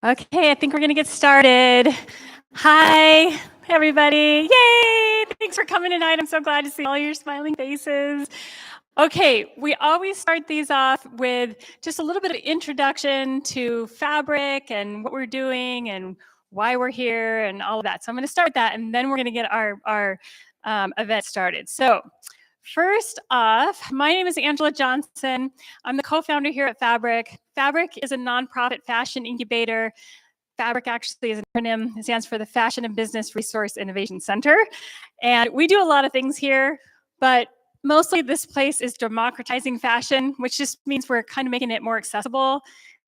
Okay, I think we're gonna get started. Hi, everybody. Yay! Thanks for coming tonight. I'm so glad to see all your smiling faces. Okay, we always start these off with just a little bit of introduction to fabric and what we're doing and why we're here and all of that. So I'm gonna start with that, and then we're gonna get our event started. So first off, my name is Angela Johnson. I'm the co-founder here at Fabric. Fabric is a nonprofit fashion incubator. Fabric actually is an acronym. It stands for the Fashion and Business Resource Innovation Center. And we do a lot of things here, but mostly this place is democratizing fashion, which just means we're kind of making it more accessible.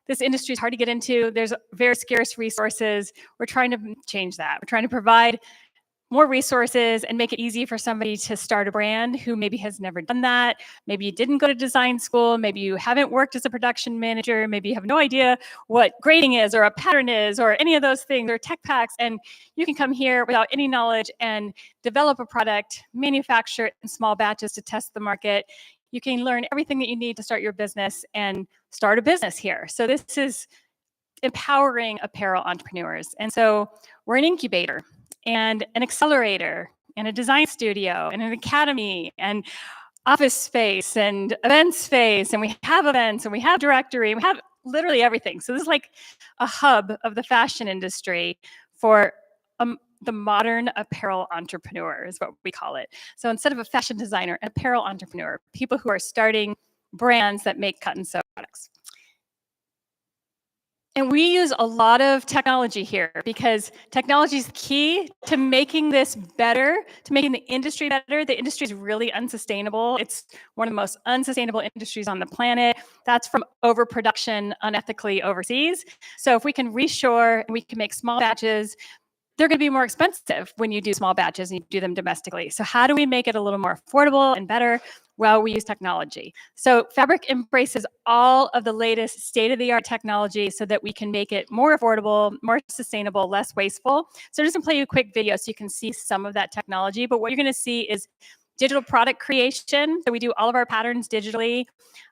This industry is hard to get into. There's very scarce resources. We're trying to change that. We're trying to provide more resources and make it easy for somebody to start a brand who maybe has never done that. Maybe you didn't go to design school. Maybe you haven't worked as a production manager. Maybe you have no idea what grading is or a pattern is or any of those things or tech packs. And you can come here without any knowledge and develop a product, manufacture it in small batches to test the market. You can learn everything that you need to start your business and start a business here. So this is empowering apparel entrepreneurs. And so we're an incubator and an accelerator and a design studio and an academy and office space and event space. And we have events and we have directory and we have literally everything. So this is like a hub of the fashion industry for the modern apparel entrepreneur is what we call it. So instead of a fashion designer, an apparel entrepreneur, people who are starting brands that make cut and sew products. And we use a lot of technology here because technology is key to making this better, to making the industry better. The industry is really unsustainable. It's one of the most unsustainable industries on the planet. That's from overproduction unethically overseas. So if we can reshore and we can make small batches, they're going to be more expensive when you do small batches and you do them domestically. So how do we make it a little more affordable and better? Well, we use technology. So Fabric embraces all of the latest state-of-the-art technology so that we can make it more affordable, more sustainable, less wasteful. So I'm just going to play you a quick video so you can see some of that technology. But what you're going to see is digital product creation. So we do all of our patterns digitally.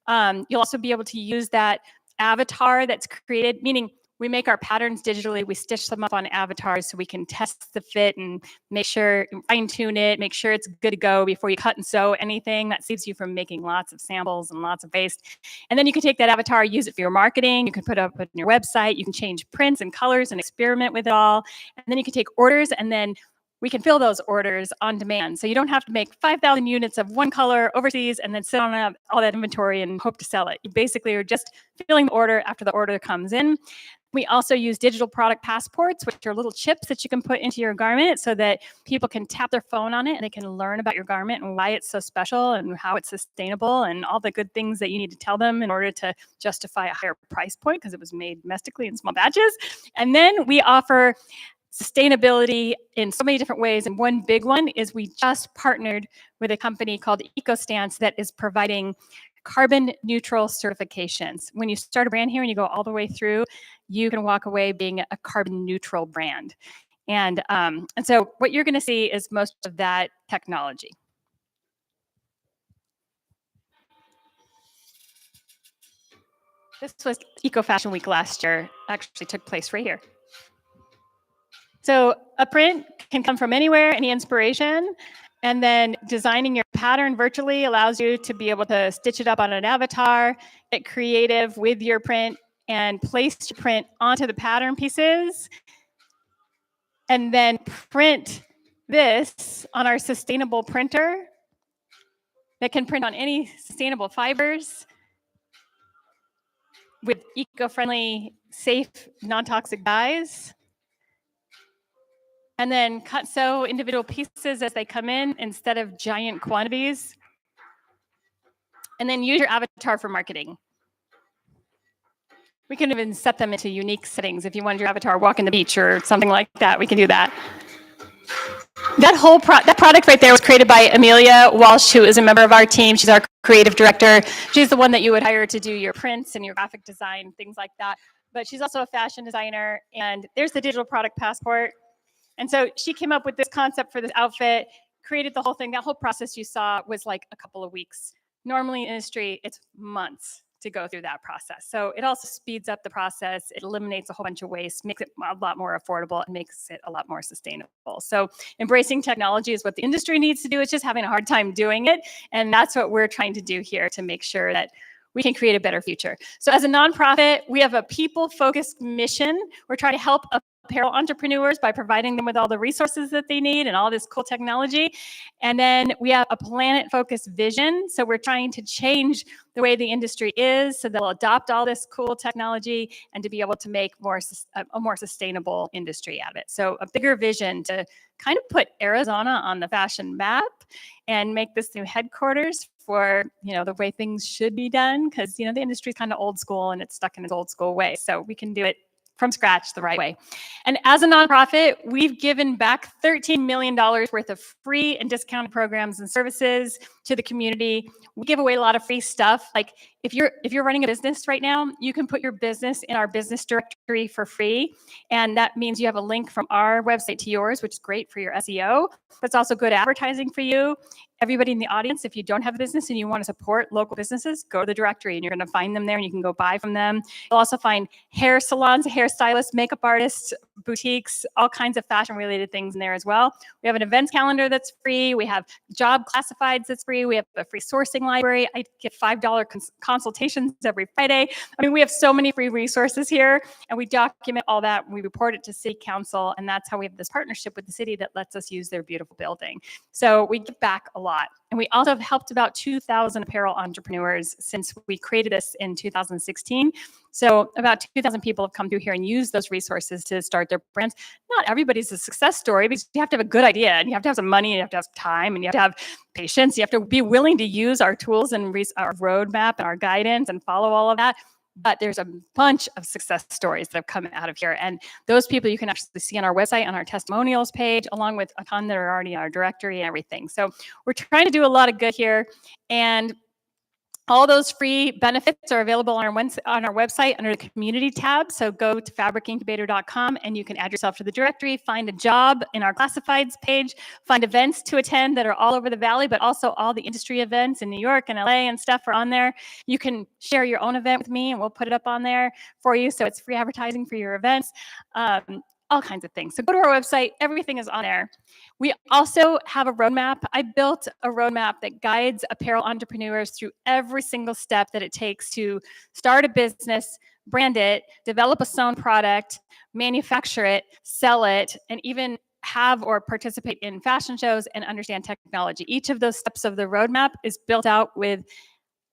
You'll also be able to use that avatar that's created, meaning we make our patterns digitally. We stitch them up on avatars so we can test the fit and make sure, fine tune it, make sure it's good to go before you cut and sew anything. That saves you from making lots of samples and lots of waste. And then you can take that avatar, use it for your marketing. You can put it up on your website. You can change prints and colors and experiment with it all. And then you can take orders and then we can fill those orders on demand. So you don't have to make 5,000 units of one color overseas and then sit on all that inventory and hope to sell it. You basically are just filling the order after the order comes in. We also use digital product passports, which are little chips that you can put into your garment so that people can tap their phone on it and they can learn about your garment and why it's so special and how it's sustainable and all the good things that you need to tell them in order to justify a higher price point because it was made domestically in small batches. And then we offer sustainability in so many different ways. And one big one is we just partnered with a company called EcoStance that is providing carbon neutral certifications. When you start a brand here and you go all the way through, you can walk away being a carbon neutral brand. And so what you're going to see is most of that technology. This was Eco Fashion Week last year, actually took place right here. So a print can come from anywhere, any inspiration, and then designing your pattern virtually allows you to be able to stitch it up on an avatar, get creative with your print, and place your print onto the pattern pieces, and then print this on our sustainable printer that can print on any sustainable fibers with eco-friendly, safe, non-toxic dyes. And then cut sew individual pieces as they come in instead of giant quantities. And then use your avatar for marketing. We can even set them into unique settings. If you wanted your avatar walking the beach or something like that, we can do that. That whole that product right there was created by Amelia Walsh, who is a member of our team. She's our creative director. She's the one that you would hire to do your prints and your graphic design, things like that. But she's also a fashion designer. And there's the digital product passport. And so she came up with this concept for this outfit, created the whole thing. That whole process you saw was like a couple of weeks. Normally in industry, it's months to go through that process. So it also speeds up the process. It eliminates a whole bunch of waste, makes it a lot more affordable, and makes it a lot more sustainable. So embracing technology is what the industry needs to do. It's just having a hard time doing it. And that's what we're trying to do here to make sure that we can create a better future. So as a nonprofit, we have a people-focused mission. We're trying to help apparel entrepreneurs by providing them with all the resources that they need and all this cool technology. And then we have a planet-focused vision. So we're trying to change the way the industry is so they'll adopt all this cool technology and to be able to make a more sustainable industry out of it. So a bigger vision to kind of put Arizona on the fashion map and make this new headquarters for, the way things should be done, because, the industry is kind of old school and it's stuck in its old school way. So we can do it from scratch the right way. And as a nonprofit, we've given back $13 million worth of free and discounted programs and services to the community. We give away a lot of free stuff. Like if you're running a business right now, you can put your business in our business directory for free. And that means you have a link from our website to yours, which is great for your SEO. But it's also good advertising for you. Everybody in the audience, if you don't have a business and you want to support local businesses, go to the directory and you're going to find them there and you can go buy from them. You'll also find hair salons, hairstylists, makeup artists, boutiques, all kinds of fashion related things in there as well. We have an events calendar that's free. We have job classifieds that's free. We have a free sourcing library. I get $5 consultations every Friday. I mean, we have so many free resources here, and we document all that. We report it to City Council, and that's how we have this partnership with the city that lets us use their beautiful building. So we give back a lot. And we also have helped about 2,000 apparel entrepreneurs since we created this in 2016. So about 2,000 people have come through here and used those resources to start their brands. Not everybody's a success story, because you have to have a good idea, and you have to have some money, and you have to have time, and you have to have patience. You have to be willing to use our tools and our roadmap and our guidance and follow all of that. But there's a bunch of success stories that have come out of here. And those people you can actually see on our website, on our testimonials page, along with a ton that are already in our directory and everything. So we're trying to do a lot of good here. And all those free benefits are available on our website under the community tab. So go to fabricincubator.com and you can add yourself to the directory, find a job in our classifieds page, find events to attend that are all over the valley, but also all the industry events in New York and LA and stuff are on there. You can share your own event with me and we'll put it up on there for you. So it's free advertising for your events. All kinds of things. So go to our website, everything is on there. We also have a roadmap. I built a roadmap that guides apparel entrepreneurs through every single step that it takes to start a business, brand it, develop a sewn product, manufacture it, sell it, and even have or participate in fashion shows and understand technology. Each of those steps of the roadmap is built out with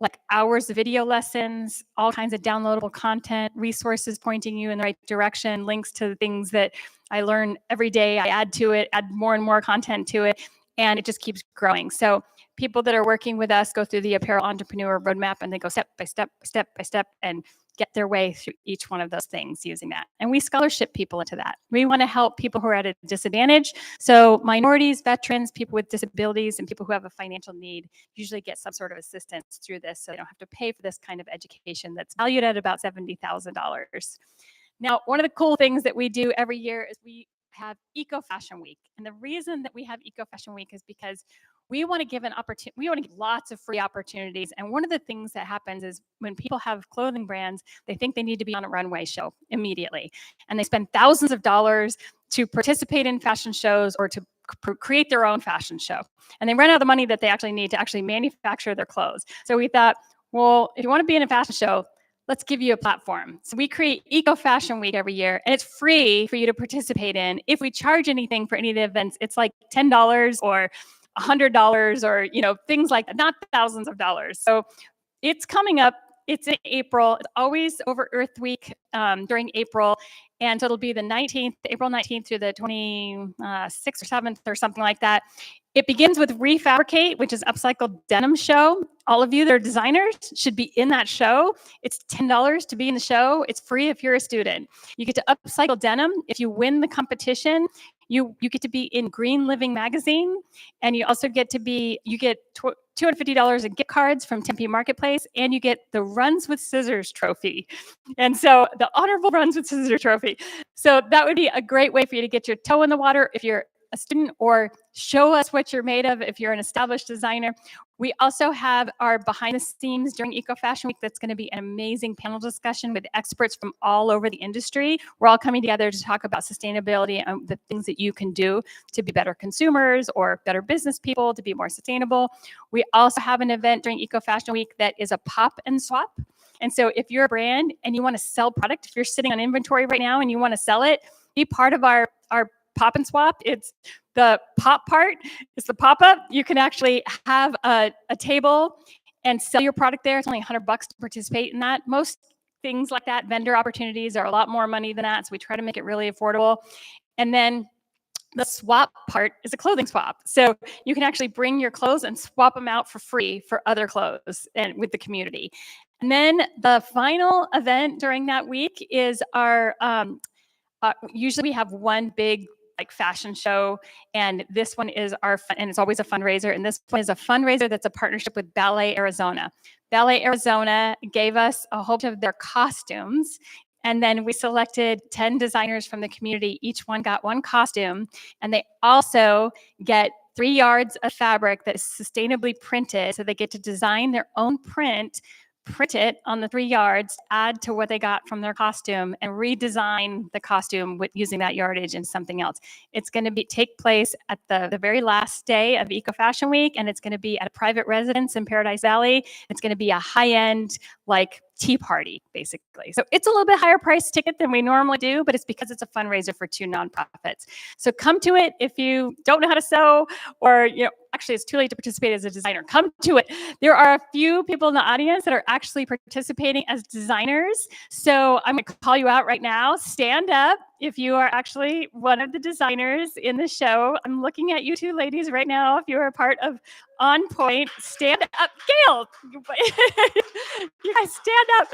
like hours of video lessons, all kinds of downloadable content, resources pointing you in the right direction, links to the things that I learn every day. I add to it, add more and more content to it, and it just keeps growing. So people that are working with us go through the Apparel Entrepreneur Roadmap, and they go step by step, step by step, and get their way through each one of those things using that. And we scholarship people into that. We want to help people who are at a disadvantage. So minorities, veterans, people with disabilities, and people who have a financial need usually get some sort of assistance through this, so they don't have to pay for this kind of education that's valued at about $70,000. Now, one of the cool things that we do every year is we have Eco Fashion Week. And the reason that we have Eco Fashion Week is because we want to give lots of free opportunities. And one of the things that happens is when people have clothing brands, they think they need to be on a runway show immediately. And they spend thousands of dollars to participate in fashion shows or to create their own fashion show. And they run out of the money that they actually need to actually manufacture their clothes. So we thought, well, if you want to be in a fashion show, let's give you a platform. So we create Eco Fashion Week every year, and it's free for you to participate in. If we charge anything for any of the events, it's like $10 or $100 or, things like that, not thousands of dollars. So it's coming up. It's in April. It's always over Earth Week during April. And so it'll be April 19th through the 26th or 7th or something like that. It begins with Refabricate, which is upcycled denim show. All of you that are designers should be in that show. It's $10 to be in the show. It's free if you're a student. You get to upcycle denim. If you win the competition, you get to be in Green Living magazine, and you also get $250 in gift cards from Tempe Marketplace, and you get the Runs with Scissors trophy. And so the honorable Runs with Scissors trophy. So that would be a great way for you to get your toe in the water if you're a student, or show us what you're made of if you're an established designer. We also have our behind the scenes during Eco Fashion Week. That's going to be an amazing panel discussion with experts from all over the industry. We're all coming together to talk about sustainability and the things that you can do to be better consumers or better business people, to be more sustainable. We also have an event during Eco Fashion Week that is a pop and swap. And so if you're a brand and you want to sell product, if you're sitting on inventory right now and you want to sell it, be part of our pop and swap. It's the pop part, it's the pop-up. You can actually have a table and sell your product there. It's only $100 to participate in that. Most things like that, vendor opportunities, are a lot more money than that. So we try to make it really affordable. And then the swap part is a clothing swap. So you can actually bring your clothes and swap them out for free for other clothes and with the community. And then the final event during that week is our, usually we have one big like fashion show, and this one is and it's always a fundraiser, and this one is a fundraiser that's a partnership with Ballet Arizona. Ballet Arizona gave us a whole bunch of their costumes, and then we selected 10 designers from the community. Each one got one costume, and they also get 3 yards of fabric that is sustainably printed, so they get to design their own print it on the 3 yards, add to what they got from their costume, and redesign the costume with using that yardage and something else. It's going to take place at the very last day of Eco Fashion Week, and it's going to be at a private residence in Paradise Valley. It's going to be a high-end, like, tea party, basically. So it's a little bit higher price ticket than we normally do, but it's because it's a fundraiser for 2 nonprofits. So come to it if you don't know how to sew, or, actually it's too late to participate as a designer. Come to it. There are a few people in the audience that are actually participating as designers. So I'm going to call you out right now. Stand up if you are actually one of the designers in the show. I'm looking at you two ladies right now. If you are a part of On Point, stand up. Gail, you guys stand up.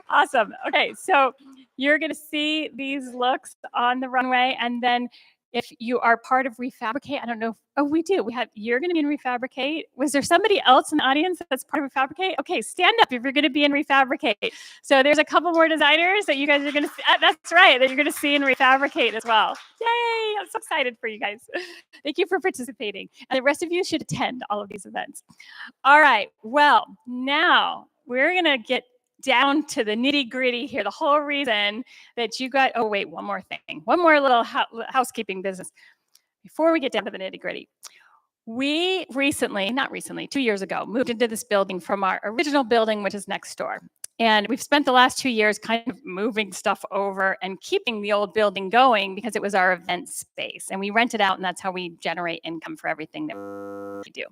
Awesome. Okay, so you're going to see these looks on the runway, and then if you are part of Refabricate, I don't know. We do. You're going to be in Refabricate. Was there somebody else in the audience that's part of Refabricate? Okay, stand up if you're going to be in Refabricate. So there's a couple more designers that you guys are going to see. That's right, that you're going to see in Refabricate as well. Yay! I'm so excited for you guys. Thank you for participating. And the rest of you should attend all of these events. All right. Well, now we're going to get down to the nitty gritty here. The whole reason that you got, oh wait, one more thing. One more little housekeeping business before we get down to the nitty gritty. We not recently, 2 years ago, moved into this building from our original building, which is next door. And we've spent the last 2 years kind of moving stuff over and keeping the old building going because it was our event space. And we rent it out, and that's how we generate income for everything that we do.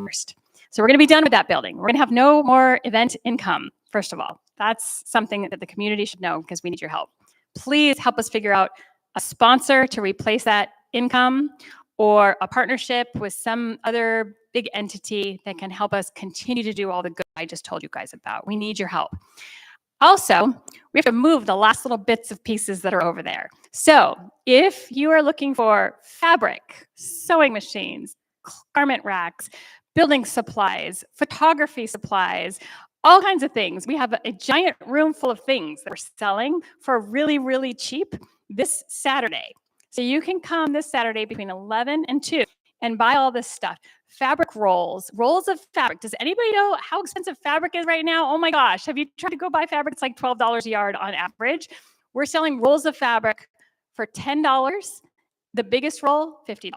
First. So we're going to be done with that building. We're going to have no more event income, first of all. That's something that the community should know because we need your help. Please help us figure out a sponsor to replace that income, or a partnership with some other big entity that can help us continue to do all the good I just told you guys about. We need your help. Also, we have to move the last little bits of pieces that are over there. So if you are looking for fabric, sewing machines, garment racks, building supplies, photography supplies, all kinds of things, we have a giant room full of things that we're selling for really, really cheap this Saturday. So you can come this Saturday between 11 and 2 and buy all this stuff. Fabric rolls of fabric. Does anybody know how expensive fabric is right now? Oh my gosh, have you tried to go buy fabric? It's like $12 a yard on average. We're selling rolls of fabric for $10. The biggest roll, $50.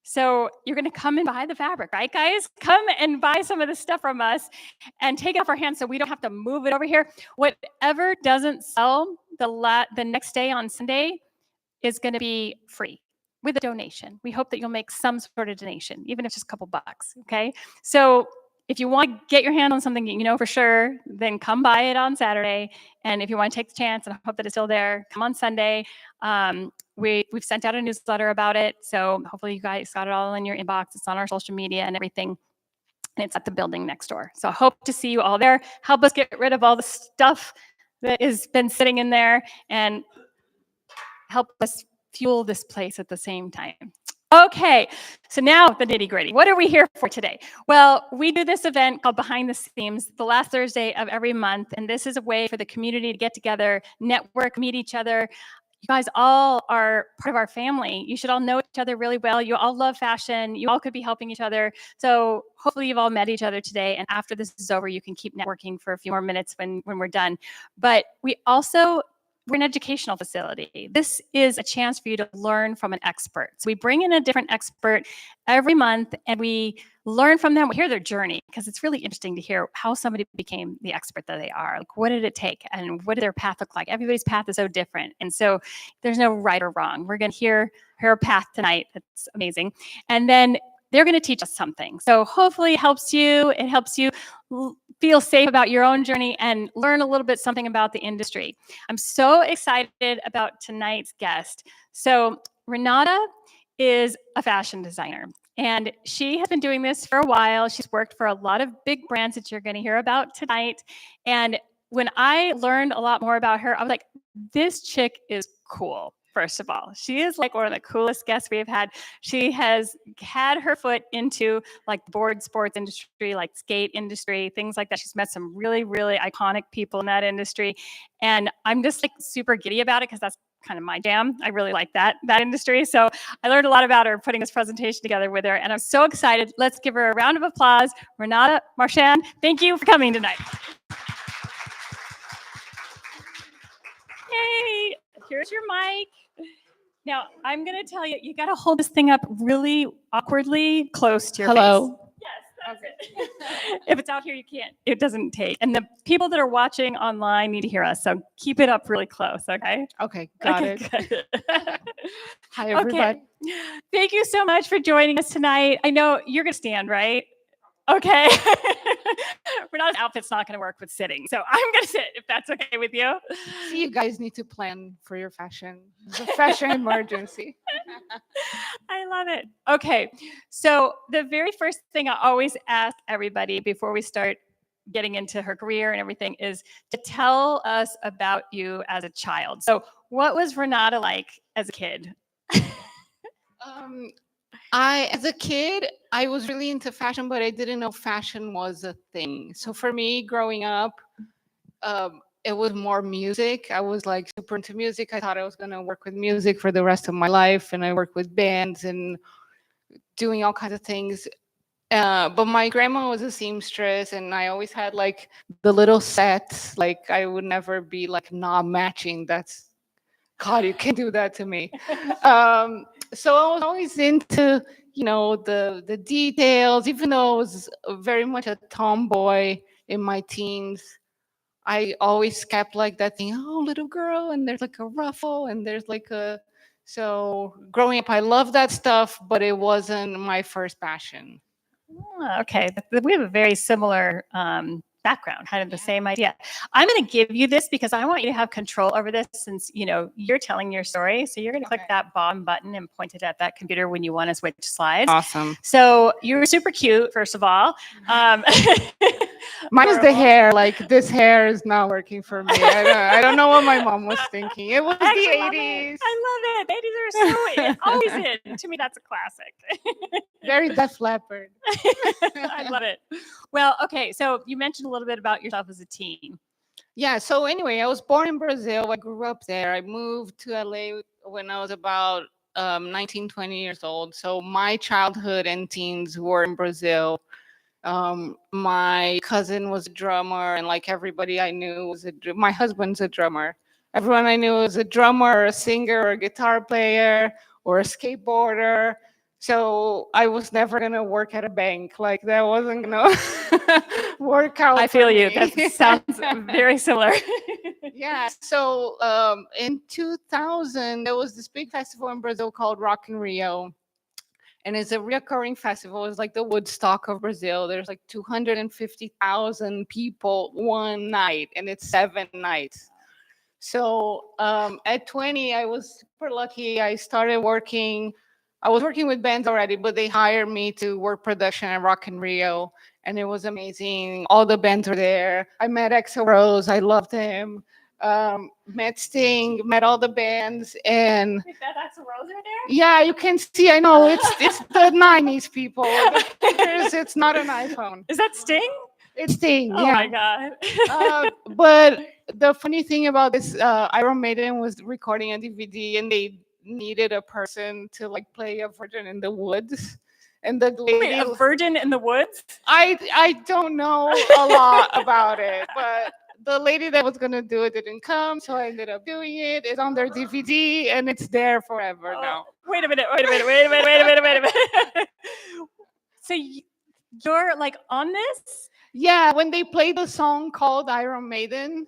So you're going to come and buy the fabric, right, guys? Come and buy some of the stuff from us and take it off our hands so we don't have to move it over here. Whatever doesn't sell the next day on Sunday is going to be free with a donation. We hope that you'll make some sort of donation, even if it's just a couple bucks, okay? So if you want to get your hand on something you know for sure, then come buy it on Saturday. And if you want to take the chance and hope that it's still there, come on Sunday. We've sent out a newsletter about it, so hopefully you guys got it all in your inbox. It's on our social media and everything, and it's at the building next door. So I hope to see you all there. Help us get rid of all the stuff that has been sitting in there and help us fuel this place at the same time. Okay, so now the nitty gritty. What are we here for today? Well, we do this event called Behind the Seams the last Thursday of every month, and this is a way for the community to get together, network, meet each other. You guys all are part of our family. You should all know each other really well. You all love fashion. You all could be helping each other. So hopefully you've all met each other today. And after this is over, you can keep networking for a few more minutes when we're done. But we're an educational facility. This is a chance for you to learn from an expert. So we bring in a different expert every month and we learn from them. We hear their journey because it's really interesting to hear how somebody became the expert that they are. Like, what did it take and what did their path look like? Everybody's path is so different. And so there's no right or wrong. We're going to hear her path tonight. That's amazing. And then they're going to teach us something. So hopefully it helps you. It helps you feel safe about your own journey and learn a little bit something about the industry. I'm so excited about tonight's guest. So Renata is a fashion designer. And she has been doing this for a while. She's worked for a lot of big brands that you're going to hear about tonight. And when I learned a lot more about her, I was like, this chick is cool. First of all, she is like one of the coolest guests we've had. She has had her foot into like board sports industry, like skate industry, things like that. She's met some really, really iconic people in that industry. And I'm just like super giddy about it because that's kind of my jam. I really like that industry. So I learned a lot about her putting this presentation together with her. And I'm so excited. Let's give her a round of applause. Renata Marchard, thank you for coming tonight. Hey, here's your mic. Now, I'm going to tell you, you got to hold this thing up really awkwardly close to your face. Hello. Yes, that's it. If it's out here, you can't. It doesn't take. And the people that are watching online need to hear us, so keep it up really close, okay? Okay, got it. Good. Hi, everybody. Okay. Thank you so much for joining us tonight. I know you're going to stand, right? Okay. Renata's outfit's not going to work with sitting, so I'm going to sit if that's okay with you. See, you guys need to plan for your fashion. It's a fashion emergency. I love it. Okay. So the very first thing I always ask everybody before we start getting into her career and everything is to tell us about you as a child. So what was Renata like as a kid? As a kid, I was really into fashion, but I didn't know fashion was a thing. So for me, growing up, it was more music. I was like super into music. I thought I was going to work with music for the rest of my life. And I worked with bands and doing all kinds of things. But my grandma was a seamstress and I always had like the little sets. Like I would never be like not matching. That's, God, you can't do that to me. So I was always into, the details, even though I was very much a tomboy in my teens. I always kept like that thing, oh, little girl, and there's like a ruffle, and there's like a. So growing up, I loved that stuff, but it wasn't my first passion. Oh, okay. We have a very similar background, kind of the same idea. I'm going to give you this because I want you to have control over this since, you're telling your story. So you're going to click that bottom button and point it at that computer when you want to switch slides. Awesome. So you were super cute, first of all. Mine is the hair. Like this hair is not working for me. I don't know what my mom was thinking. It was the 80s. I love it. 80s are so always in. To me, that's a classic. Very Def Leppard. I love it. Well, okay. So you mentioned a little bit about yourself as a teen. Yeah. So anyway, I was born in Brazil. I grew up there. I moved to LA when I was about 19, 20 years old. So my childhood and teens were in Brazil. My cousin was a drummer, and like everybody I knew was my husband's a drummer. Everyone I knew was a drummer, or a singer, or a guitar player, or a skateboarder. So I was never gonna work at a bank. Like that wasn't gonna work out. I feel you. That sounds very similar. Yeah. So in 2000, there was this big festival in Brazil called Rock in Rio. And it's a reoccurring festival. It's like the Woodstock of Brazil. There's like 250,000 people one night, and it's 7 nights. So at 20, I was super lucky. I started working. I was working with bands already, but they hired me to work production at Rock in Rio, and it was amazing. All the bands were there. I met Axl Rose. I loved him. Met Sting, met all the bands, and Wait, that's a rose right there? yeah, you can see. I know it's the '90s people. The pictures. It's not an iPhone. Is that Sting? It's Sting. Oh Yeah. my God. But the funny thing about this, Iron Maiden was recording a DVD, and they needed a person to like play a Virgin in the Woods, and the Wait, lady. a virgin in the woods? I don't know a lot about it, but the lady that was gonna do it didn't come, so I ended up doing it. It's on their DVD, and it's there forever now. Wait a minute, wait a minute, wait a minute, wait a minute, wait a minute. So you're like on this? Yeah, when they play the song called Iron Maiden,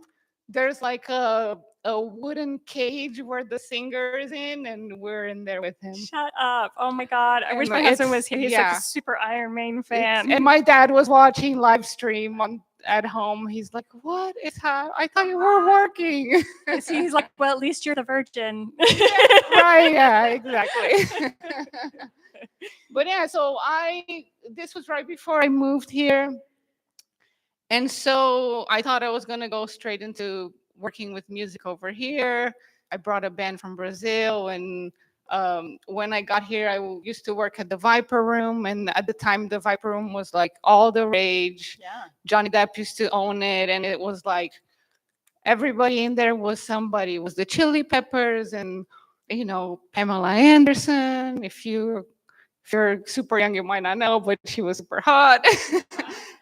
there's like a wooden cage where the singer is in, and we're in there with him. Shut up. Oh my God. I wish And my husband it's- was here. He's yeah. like a super Iron Maiden fan. And my dad was watching live stream on at home. He's like, "What is how? I thought you were working." So he's like, well, at least you're the virgin. Right? Yeah, exactly. But yeah, so this was right before I moved here, and so I thought I was gonna go straight into working with music over here. I brought a band from Brazil, and when I got here, used to work at the Viper Room, and at the time, the Viper Room was like all the rage. Yeah. Johnny Depp used to own it, and it was like everybody in there was somebody. It was the Chili Peppers, and Pamela Anderson. If you're super young, you might not know, but she was super hot.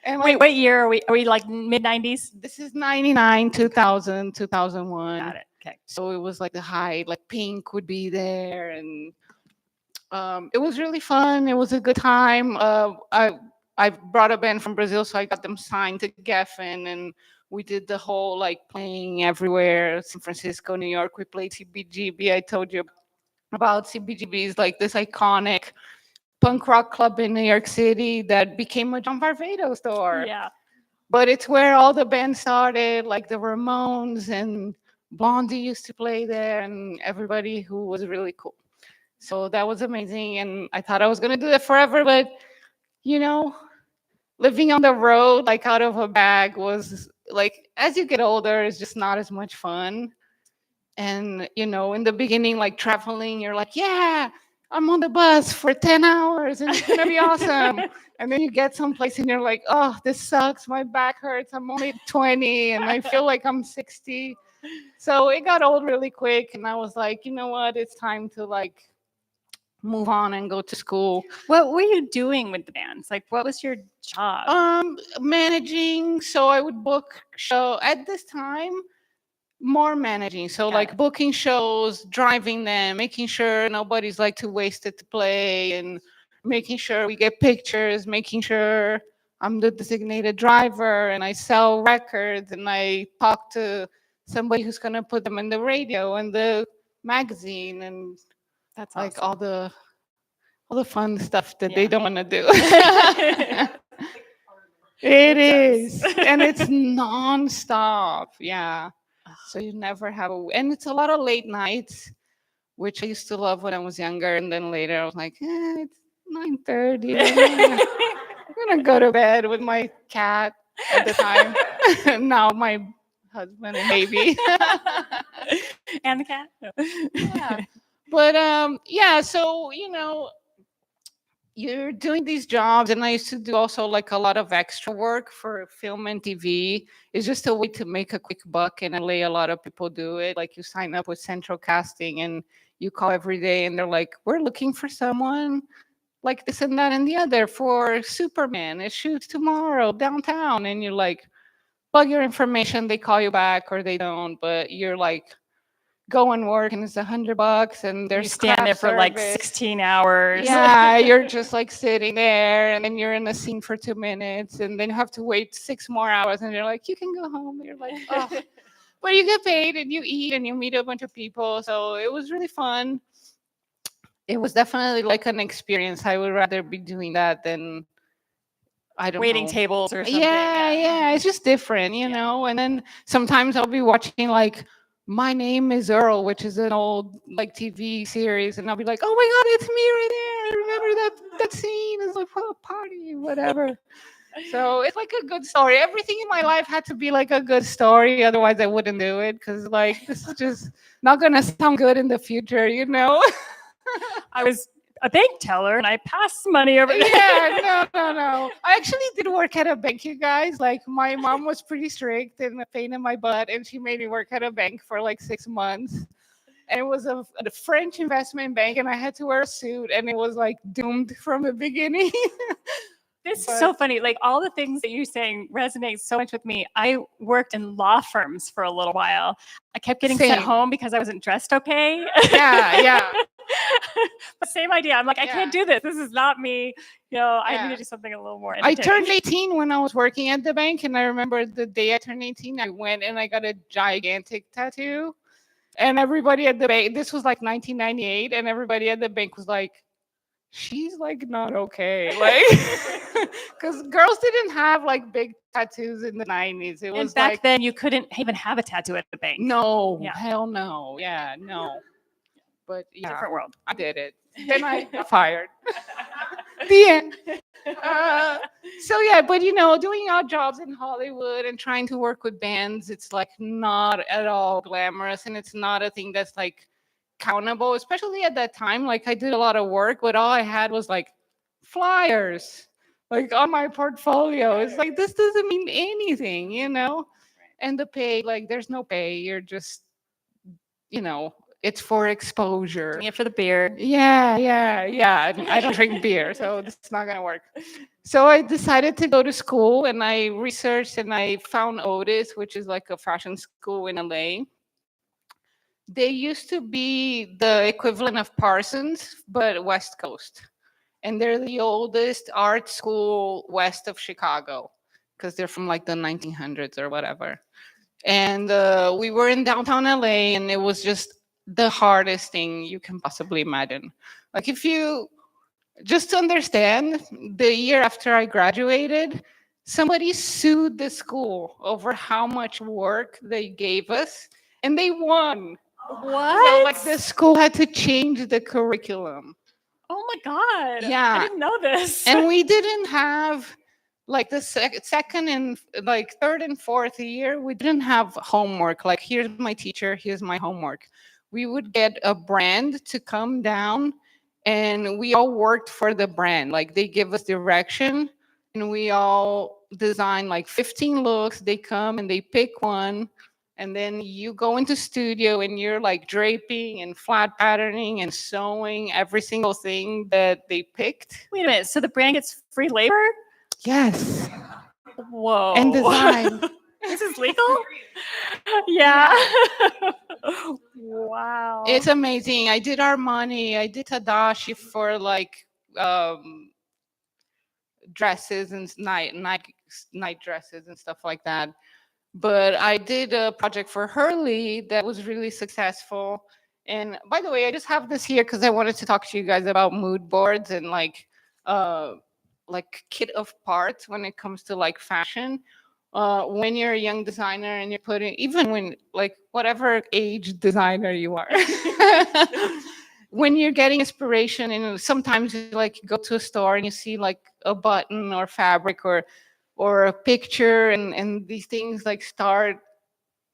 And Wait, what year are we? Are we like mid 90s? this is 99, 2000, 2001. Got it. Okay. So it was like the high, like Pink would be there, and it was really fun. It was a good time. I brought a band from Brazil, so I got them signed to Geffen, and we did the whole like playing everywhere, San Francisco, New York. We played CBGB. I told you about CBGB is like this iconic punk rock club in New York City that became a John Varvatos store. Yeah. But it's where all the bands started, like the Ramones and Blondie used to play there, and everybody who was really cool. So that was amazing, and I thought I was gonna do that forever, but you know, living on the road, like out of a bag, was like as you get older, it's just not as much fun. And in the beginning, like traveling, you're like, yeah, I'm on the bus for 10 hours and it's gonna be awesome. And then you get someplace and you're like, oh, this sucks. My back hurts. I'm only 20 and I feel like I'm 60. So it got old really quick. And I was like, you know what? It's time to like move on and go to school. What were you doing with the bands? Like, what was your job? Managing. So I would book show at this time. More managing, so Got like it. booking shows, driving them, making sure nobody's like too wasted to play, and making sure we get pictures, making sure I'm the designated driver, and I sell records, and I talk to somebody who's gonna put them in the radio and the magazine, and That's like awesome. all the fun stuff that Yeah. they don't want to do. It is, and it's nonstop. Yeah. So you never have and it's a lot of late nights, which I used to love when I was younger, and then later I was like, it's 9:30. I'm gonna go to bed with my cat at the time. Now my husband and baby. And the cat? No. Yeah. But yeah, so you're doing these jobs, and I used to do also like a lot of extra work for film and TV. It's just a way to make a quick buck, and LA a lot of people do it. Like you sign up with Central Casting and you call every day and they're like, we're looking for someone like this and that and the other for Superman. It shoots tomorrow downtown, and you like plug your information, they call you back or they don't, but you're like go and work and it's $100 and there's You stand there for like service. 16 hours. Yeah, you're just like sitting there, and then you're in a scene for 2 minutes, and then you have to wait 6 more hours, and you're like, you can go home. And you're like, oh, but you get paid and you eat and you meet a bunch of people. So it was really fun. It was definitely like an experience. I would rather be doing that than I don't Waiting know. tables or something. Yeah, it's just different, you know. And then sometimes I'll be watching like My Name is Earl, which is an old like TV series, and I'll be like, oh my god, it's me right there. I remember that scene. It's like, oh, party, whatever. So it's like a good story. Everything in my life had to be like a good story, otherwise I wouldn't do it. Because like this is just not gonna sound good in the future, you know. I was a bank teller and I passed money over. Yeah, no. I actually did work at a bank, you guys. Like my mom was pretty strict and a pain in my butt, and she made me work at a bank for like 6 months. And it was a French investment bank, and I had to wear a suit, and it was like doomed from the beginning. This is But so funny. Like all the things that you're saying resonate so much with me. I worked in law firms for a little while. I kept getting sent Same. home because I wasn't dressed okay. yeah. But same idea. I'm like, I can't Yeah. do this. This is not me. You know, I need Yeah. to do something a little more I turned entertaining. 18 when I was working at the bank, and I remember the day I turned 18, I went and I got a gigantic tattoo. And everybody at the bank, this was like 1998, and everybody at the bank was like, she's like not okay. Like, because girls didn't have like big tattoos in the 90s. It And was back like, then, you couldn't even have a tattoo at the bank. no, Yeah. hell no. Yeah, no. But yeah, Different world. I did it. Then I got fired. The end. So yeah, but you know, doing odd jobs in Hollywood and trying to work with bands, it's like not at all glamorous, and it's not a thing that's like countable, especially at that time. Like I did a lot of work, but all I had was like flyers, like on my portfolio. It's like this doesn't mean anything, you know. And the pay, like there's no pay. You're just, you know, it's for exposure. Doing it for the beer. Yeah. I don't drink beer, so this is not gonna work. So I decided to go to school, and I researched and I found Otis, which is like a fashion school in LA. They used to be the equivalent of Parsons, but West Coast. And they're the oldest art school west of Chicago because they're from like the 1900s or whatever. And we were in downtown LA, and it was just the hardest thing you can possibly imagine. Like, if you just to understand, the year after I graduated, somebody sued the school over how much work they gave us, and they won. What? So, like, the school had to change the curriculum. Oh my God. I Yeah. didn't know this. And we didn't have, like, the second and, like, third and fourth year, we didn't have homework. Like, here's my teacher, here's my homework. We would get a brand to come down, and we all worked for the brand. Like, they give us direction, and we all design like 15 looks. They come and they pick one, and then you go into studio and you're like draping and flat patterning and sewing every single thing that they picked. Wait a minute. So the brand gets free labor? Yes. Whoa. And design. This is legal? Yeah. Wow. It's amazing. I did Armani, I did Tadashi for like dresses and night dresses and stuff like that. But I did a project for Hurley that was really successful. And by the way, I just have this here because I wanted to talk to you guys about mood boards and like kit of parts when it comes to like fashion. When you're a young designer and you're putting, even when like whatever age designer you are, when you're getting inspiration, and sometimes you like go to a store and you see like a button or fabric or a picture, and these things like start,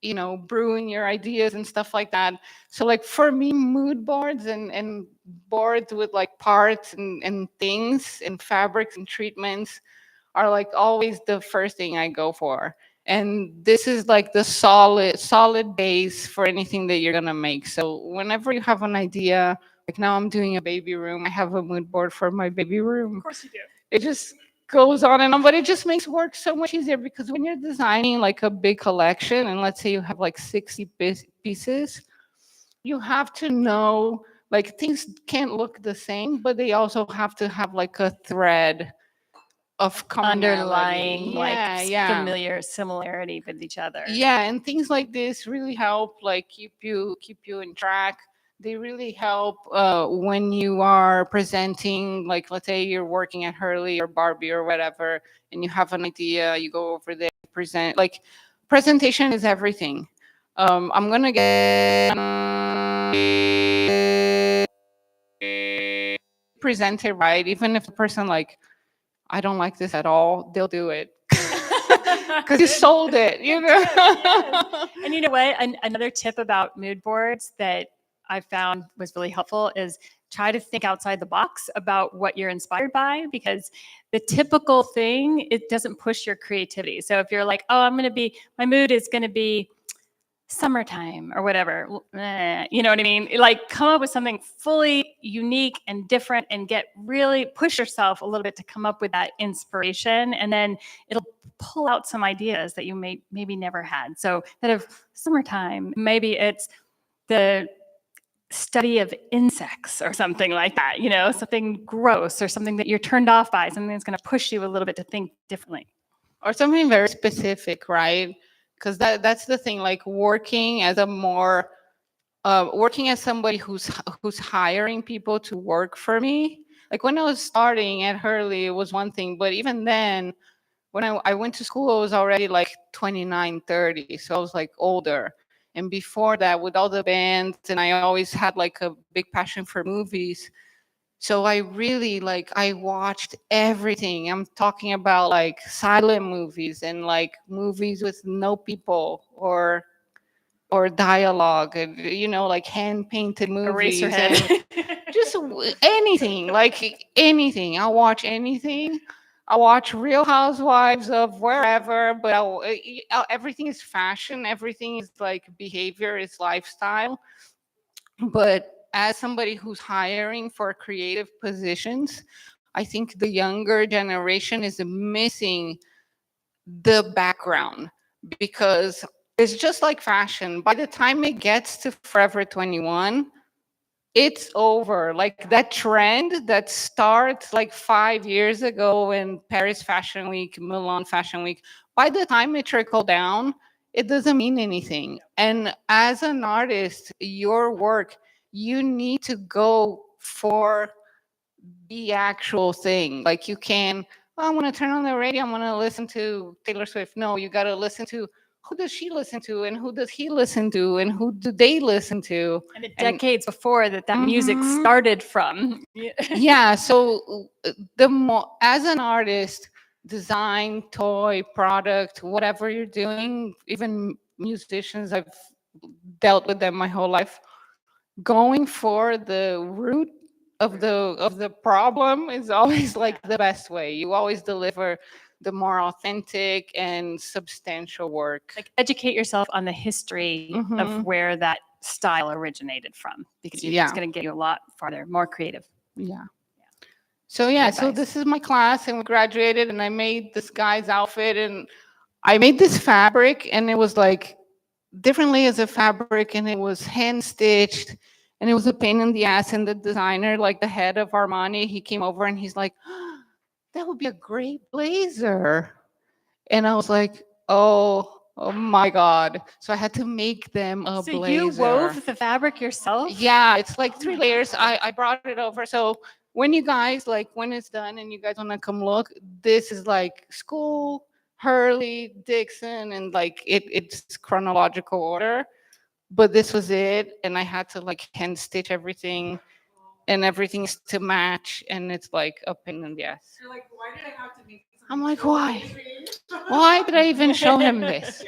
you know, brewing your ideas and stuff like that. So like for me, mood boards and boards with like parts and things and fabrics and treatments are like always the first thing I go for. And this is like the solid base for anything that you're gonna make. So whenever you have an idea, like now I'm doing a baby room, I have a mood board for my baby room. Of course you do. It just goes on and on, but it just makes work so much easier because when you're designing like a big collection, and let's say you have like 60 pieces, you have to know like things can't look the same, but they also have to have like a thread of Underlying, commonality. like familiar similarity with each other. Yeah, and things like this really help like keep you in track. They really help when you are presenting, like let's say you're working at Hurley or Barbie or whatever, and you have an idea, you go over there, present. Like presentation is everything. I'm gonna get present it right, even if the person like I don't like this at all, they'll do it. Because you sold it, you know? Yes. And you know what? Another tip about mood boards that I found was really helpful is try to think outside the box about what you're inspired by, because the typical thing, it doesn't push your creativity. So if you're like, oh, my mood is going to be summertime or whatever, you know what I mean? Like, come up with something fully unique and different and really push yourself a little bit to come up with that inspiration. And then it'll pull out some ideas that you maybe never had. So instead of summertime, maybe it's the study of insects or something like that, something gross or something that you're turned off by, something that's going to push you a little bit to think differently. Or something very specific, right? Because that's the thing, like working as somebody who's hiring people to work for me. Like when I was starting at Hurley, it was one thing, but even then, when I went to school, I was already like 29, 30, so I was like older. And before that, with all the bands, and I always had like a big passion for movies. So I really I watched everything. I'm talking about like silent movies and like movies with no people or dialogue, and like hand painted movies Eraserhead. and just anything, like anything. I'll watch anything. I watch Real Housewives of wherever, but everything is fashion. Everything is like behavior, is lifestyle. But as somebody who's hiring for creative positions, I think the younger generation is missing the background, because it's just like fashion. By the time it gets to Forever 21, it's over. Like that trend that starts like 5 years ago in Paris Fashion Week, Milan Fashion Week, by the time it trickled down, it doesn't mean anything. And as an artist, your work, you need to go for the actual thing. Like you can, oh, I'm going to turn on the radio, I'm going to listen to Taylor Swift. No, you got to listen to, who does she listen to, and who does he listen to, and who do they listen to? And the decades before that music Mhm. started from. Yeah, so the more, as an artist, design, toy, product, whatever you're doing, even musicians, I've dealt with them my whole life. Going for the root of the problem is always like the best way. You always deliver the more authentic and substantial work. Like, educate yourself on the history of Mhm. where that style originated from, because it's Yeah. going to get you a lot farther, more creative. Yeah. So yeah, Good so advice. this is my class, and we graduated, and I made this guy's outfit, and I made this fabric, and it was like different layers of fabric, and it was hand stitched, and it was a pain in the ass. And the designer, like the head of Armani, he came over and he's like, that would be a great blazer. And I was like, oh my God. So I had to make them a So blazer. you wove the fabric yourself? Yeah, it's like Oh 3 my layers. God. I brought it over. So when you guys, like, when it's done and you guys want to come look, this is like school, Hurley, Dixxon, and like it's chronological order. But this was it. And I had to like hand stitch everything, and everything's to match. And it's like a pain in the ass. You're like, why did I have to make this? I'm like, why? Why did I even show him this?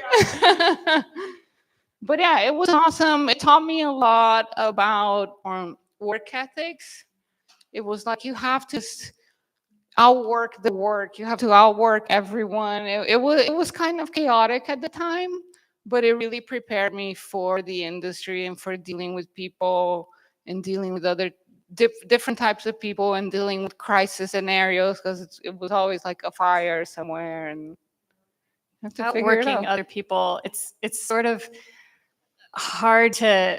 But yeah, it was awesome. It taught me a lot about work ethics. It was like you have to outwork the work. You have to outwork everyone. It was kind of chaotic at the time, but it really prepared me for the industry and for dealing with people and dealing with other different types of people and dealing with crisis scenarios, because it was always like a fire somewhere, and you have to figure it Outworking out. other people, it's sort of hard to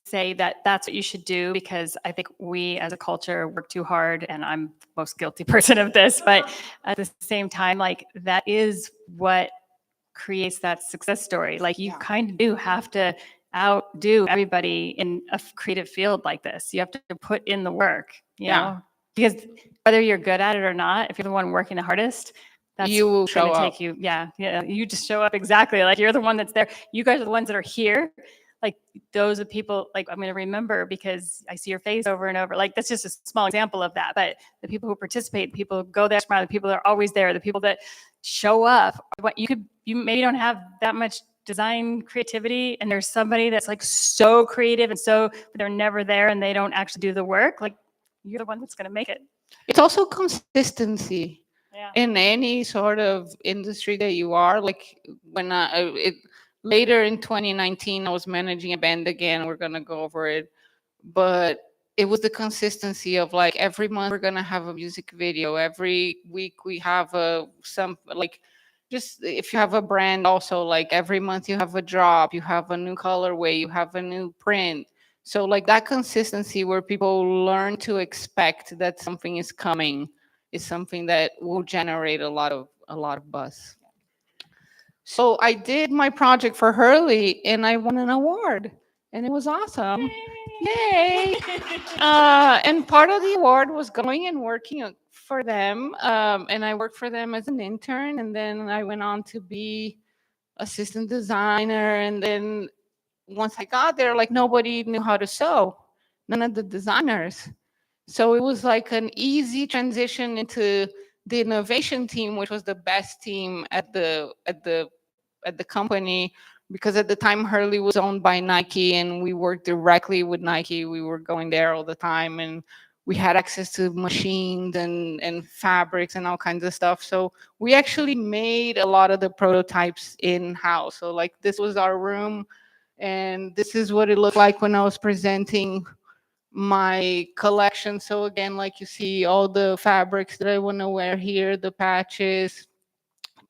say that that's what you should do, because I think we as a culture work too hard, and I'm the most guilty person of this. But at the same time, like, that is what creates that success story. Like, you kind of do have to outdo everybody in a creative field like this. You have to put in the work, know, because whether you're good at it or not, if you're the one working the hardest, that's You will going show to up. take you. Yeah, you just show up exactly. Like, you're the one that's there. You guys are the ones that are here. like those are people like I'm going to remember because I see your face over and over. Like that's just a small example of that. But the people who participate, the people who go there, smile, the people that are always there, the people that show up. What you maybe don't have that much design creativity, and there's somebody that's like so creative and so but they're never there and they don't actually do the work. Like you're the one that's going to make it. It's also consistency Yeah. in any sort of industry that you are. Like when later in 2019, I was managing a band again. We're gonna go over it, but it was the consistency of like every month we're gonna have a music video. Every week we have some like just if you have a brand also like every month you have a drop, you have a new colorway, you have a new print. So like that consistency where people learn to expect that something is coming is something that will generate a lot of buzz. So I did my project for Hurley and I won an award and it was awesome. Yay! And part of the award was going and working for them. And I worked for them as an intern and then I went on to be assistant designer. And then once I got there, like nobody knew how to sew, none of the designers. So it was like an easy transition into the innovation team, which was the best team at the company, because at the time Hurley was owned by Nike and we worked directly with Nike. We were going there all the time and we had access to machines and fabrics and all kinds of stuff. So we actually made a lot of the prototypes in-house. So like this was our room and this is what it looked like when I was presenting my collection. So again, like you see all the fabrics that I want to wear here, the patches,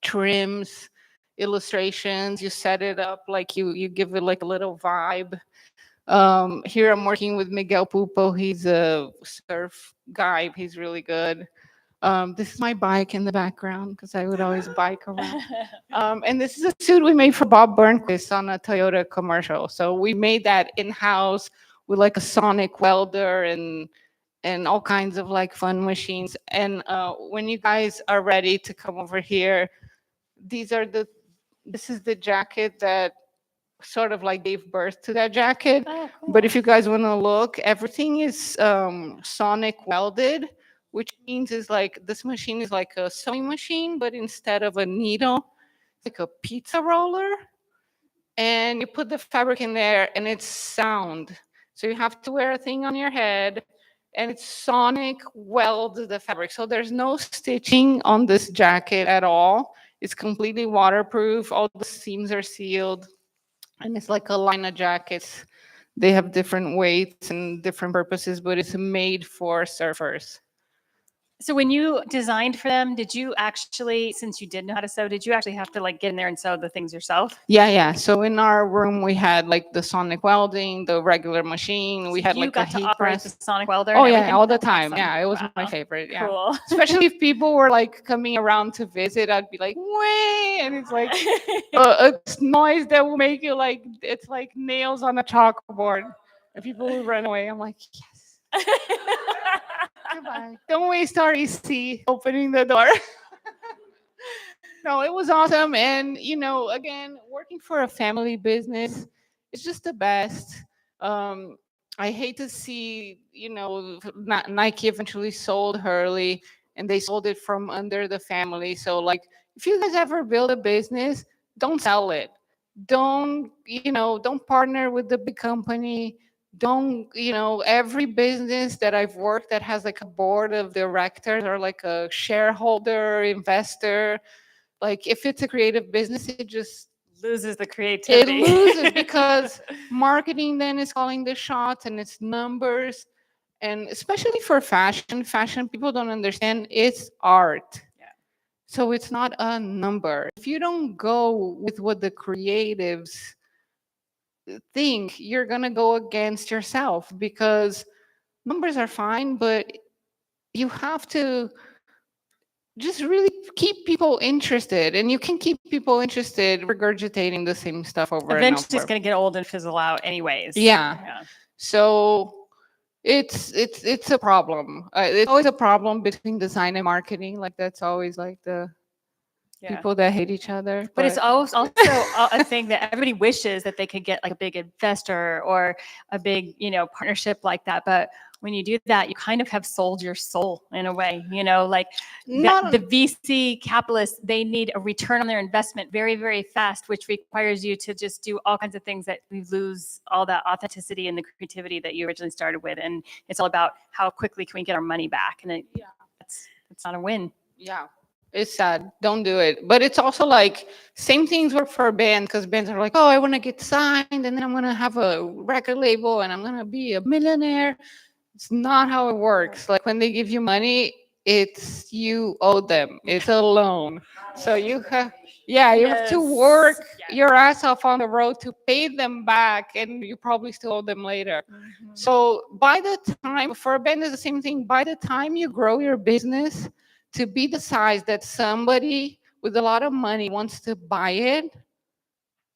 trims, illustrations. You set it up like you give it like a little vibe. Here I'm working with Miguel Pupo. He's a surf guy. He's really good. This is my bike in the background because I would always bike around. And this is a suit we made for Bob Burnquist on a Toyota commercial. So we made that in-house with like a sonic welder and all kinds of like fun machines. And when you guys are ready to come over here, this is the jacket that sort of like gave birth to that jacket. Oh, cool. But if you guys want to look, everything is sonic welded, which means is like this machine is like a sewing machine, but instead of a needle, it's like a pizza roller. And you put the fabric in there and it's sound. So you have to wear a thing on your head and it's sonic weld the fabric. So there's no stitching on this jacket at all. It's completely waterproof. All the seams are sealed. And it's like a line of jackets. They have different weights and different purposes, but it's made for surfers. So when you designed for them, did you actually, since you did know how to sew, did you actually have to like get in there and sew the things yourself? Yeah. So in our room, we had like the sonic welding, the regular machine. We had You like a got to heat operate press. the sonic welder. Oh and yeah, everything? all the That's time. awesome. Yeah, it was my Wow. favorite. Yeah. Cool. Especially if people were like coming around to visit, I'd be like, "Way!" and it's like a noise that will make you like it's like nails on a chalkboard, and people will run away. I'm like, yes, goodbye. Don't waste our EC opening the door. No, it was awesome, and again, working for a family business, it's just the best. Um, I hate to see, Nike eventually sold Hurley, and they sold it from under the family. So, like, if you guys ever build a business, don't sell it. Don't partner with the big company. Don't, every business that I've worked that has like a board of directors or like a shareholder, investor, like if it's a creative business, Loses the it creativity. loses because marketing then is calling the shots and it's numbers. And especially for fashion people don't understand it's art. Yeah. So it's not a number. If you don't go with what the creatives think, you're gonna go against yourself because numbers are fine, but you have to just really keep people interested, and you can keep people interested regurgitating the same stuff over and Eventually, it's over. going to get old and fizzle out, anyways. Yeah. So it's a problem. It's always a problem between design and marketing. Like that's always like the Yeah. people that hate each other. But it's also a thing that everybody wishes that they could get like a big investor or a big, partnership like that. But when you do that, you kind of have sold your soul in a way, like not the VC capitalists, they need a return on their investment very, very fast, which requires you to just do all kinds of things that we lose all that authenticity and the creativity that you originally started with. And it's all about how quickly can we get our money back. And it's not a win. yeah. It's sad. Don't do it. But it's also like same things work for bands because bands are like, oh, I want to get signed and then I'm gonna have a record label and I'm gonna be a millionaire. It's not how it works. Like when they give you money, it's you owe them. It's a loan. So you have you have to work your ass off on the road to pay them back and you probably still owe them later. So by the time for a band is the same thing. By the time you grow your business to be the size that somebody with a lot of money wants to buy it,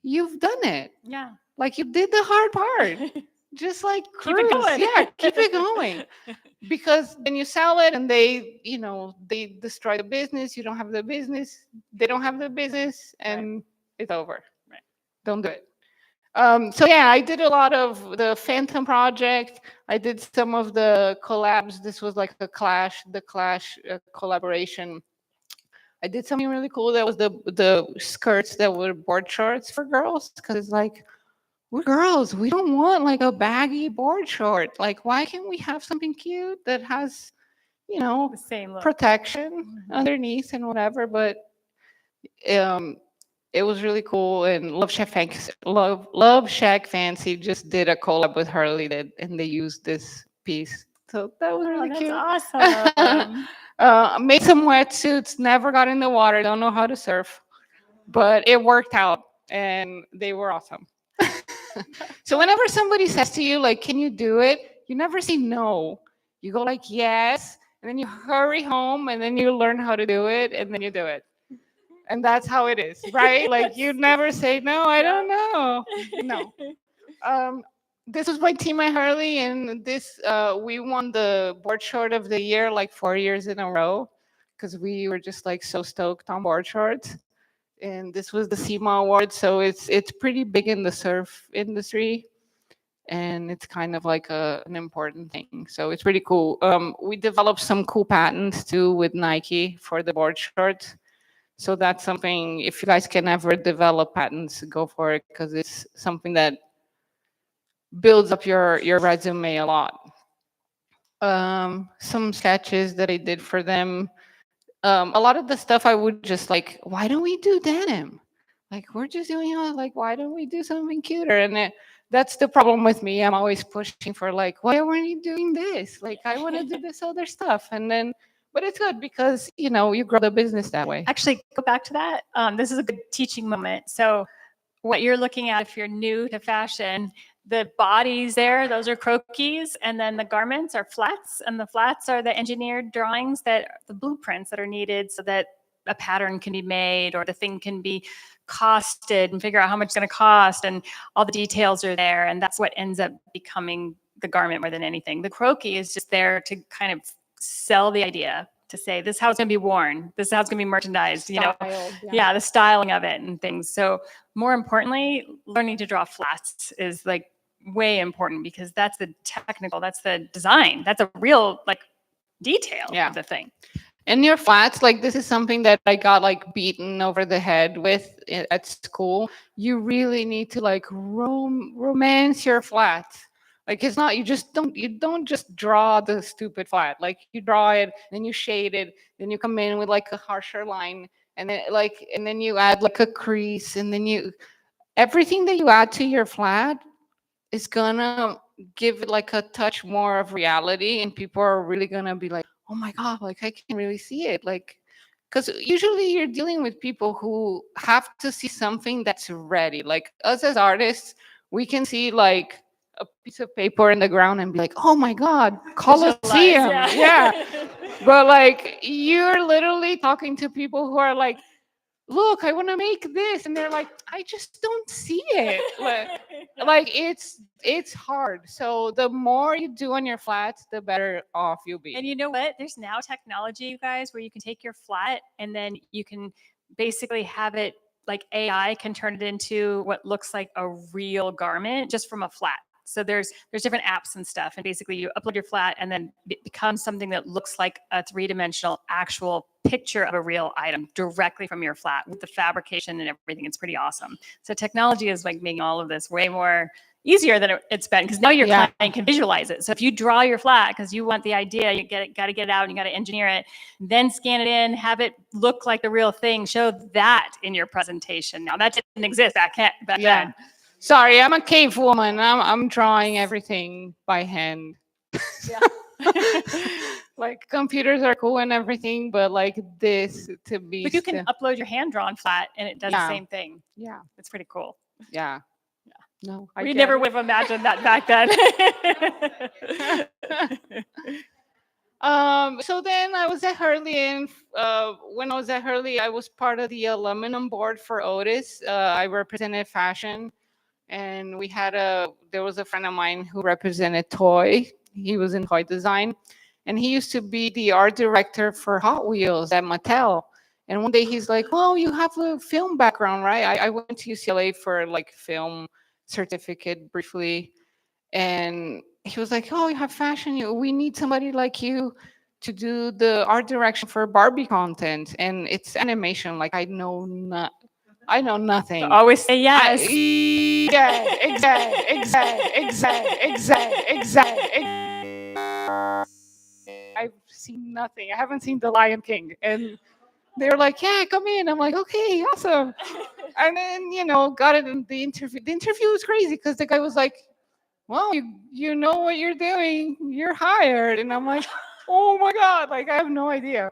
you've done it. Yeah. Like you did the hard part. Just like Keep it cruise. going. Yeah, keep it going. Because then you sell it and they destroy the business. You don't have the business. They don't have the business and it's over. Right. Don't do it. So yeah, I did a lot of the Phantom project. I did some of the collabs. This was like the Clash collaboration. I did something really cool. That was the skirts that were board shorts for girls because it's like we're girls. We don't want like a baggy board short. Like why can't we have something cute that has, The same look. protection underneath and whatever? But um, it was really cool. And Love Shack Fancy just did a collab with Hurley and they used this piece. So that was really That's cute. awesome. Made some wetsuits. Never got in the water. Don't know how to surf, but it worked out, and they were awesome. So whenever somebody says to you like, "Can you do it?" you never say no. You go like, "Yes," and then you hurry home, and then you learn how to do it, and then you do it. And that's how it is, right? Like you never say no. I don't know. No. Um, this was my team at Hurley, and this we won the board short of the year like 4 years in a row because we were just like so stoked on board shorts. And this was the SEMA award, so it's pretty big in the surf industry, and it's kind of like an important thing. So it's pretty cool. We developed some cool patents too with Nike for the board shorts. So that's something. If you guys can ever develop patents, go for it because it's something that builds up your resume a lot. Some sketches that I did for them. A lot of the stuff I would just like, why don't we do denim? Like we're just doing like, why don't we do something cuter? And that's the problem with me. I'm always pushing for like, why aren't you doing this? Like I want to do this other stuff, and then. But it's good because you grow the business that way. Actually, go back to that. This is a good teaching moment. So what you're looking at, if you're new to fashion, the bodies there, those are croquis, and then the garments are flats, and the flats are the engineered drawings the blueprints that are needed so that a pattern can be made or the thing can be costed and figure out how much it's going to cost, and all the details are there, and that's what ends up becoming the garment more than anything. The croquis is just there to kind of sell the idea, to say this is how it's going to be worn, this is how it's going to be merchandised, the styling of it and things. So more importantly, learning to draw flats is like way important because that's the technical, that's the design, that's a real like detail of the thing. And your flats, like this is something that I got like beaten over the head with at school. You really need to like romance your flats. Like it's not you don't just draw the stupid flat. Like you draw it, then you shade it, then you come in with like a harsher line, and then you add like a crease, and then everything that you add to your flat is gonna give it like a touch more of reality, and people are really gonna be like, oh my god, like I can really see it, like because usually you're dealing with people who have to see something that's ready. Like us as artists, we can see like a piece of paper in the ground and be like, oh my god, Colosseum. Yeah. But like you're literally talking to people who are like, look, I want to make this, and they're like, I just don't see it. Like it's hard. So the more you do on your flats, the better off you'll be. And you know what? There's now technology, you guys, where you can take your flat and then you can basically have it like AI can turn it into what looks like a real garment just from a flat. So there's different apps and stuff, and basically you upload your flat, and then it becomes something that looks like a three-dimensional actual picture of a real item directly from your flat with the fabrication and everything. It's pretty awesome. So technology is like making all of this way more easier than it's been, because now your Yeah. client can visualize it. So if you draw your flat because you want the idea, you got to get it out, and you got to engineer it, then scan it in, have it look like the real thing, show that in your presentation. Now that didn't exist back Yeah. then. Sorry, I'm a cave woman. I'm drawing everything by hand. Yeah. Like computers are cool and everything, but like this to be. But you can upload your hand-drawn flat, and it does the same thing. Yeah. It's pretty cool. Yeah. No, I We get never it. would have imagined that back then. So then I was at Hurley, and when I was at Hurley, I was part of the aluminum board for Otis. I represented fashion, and there was a friend of mine who represented toy. He was in toy design, and he used to be the art director for Hot Wheels at Mattel. And one day he's like, "Well, you have a film background, right? I went to UCLA for like film certificate briefly." And he was like, "Oh, you have fashion. We need somebody like you to do the art direction for Barbie content, and it's animation. Like I know nothing." Always say yes. Exact. I've seen nothing. I haven't seen The Lion King, and they're like, "Yeah, come in." I'm like, "Okay, awesome." And then got it in the interview. The interview was crazy because the guy was like, "Well, you know what you're doing. You're hired." And I'm like, "Oh my god!" Like I have no idea.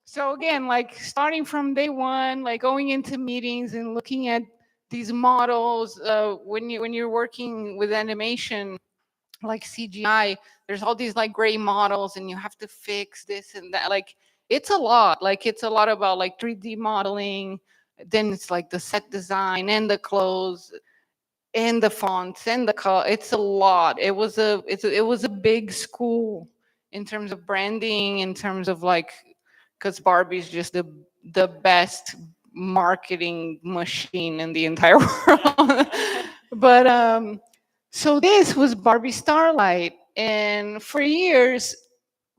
So again, like starting from day one, like going into meetings and looking at these models. When you're working with animation, like CGI, there's all these like gray models, and you have to fix this and that. Like it's a lot. Like it's a lot about like 3D modeling. Then it's like the set design and the clothes and the fonts and the color. It's a lot. It was a big school in terms of branding, in terms of like, because Barbie's just the best marketing machine in the entire world. But so this was Barbie Starlight, and for years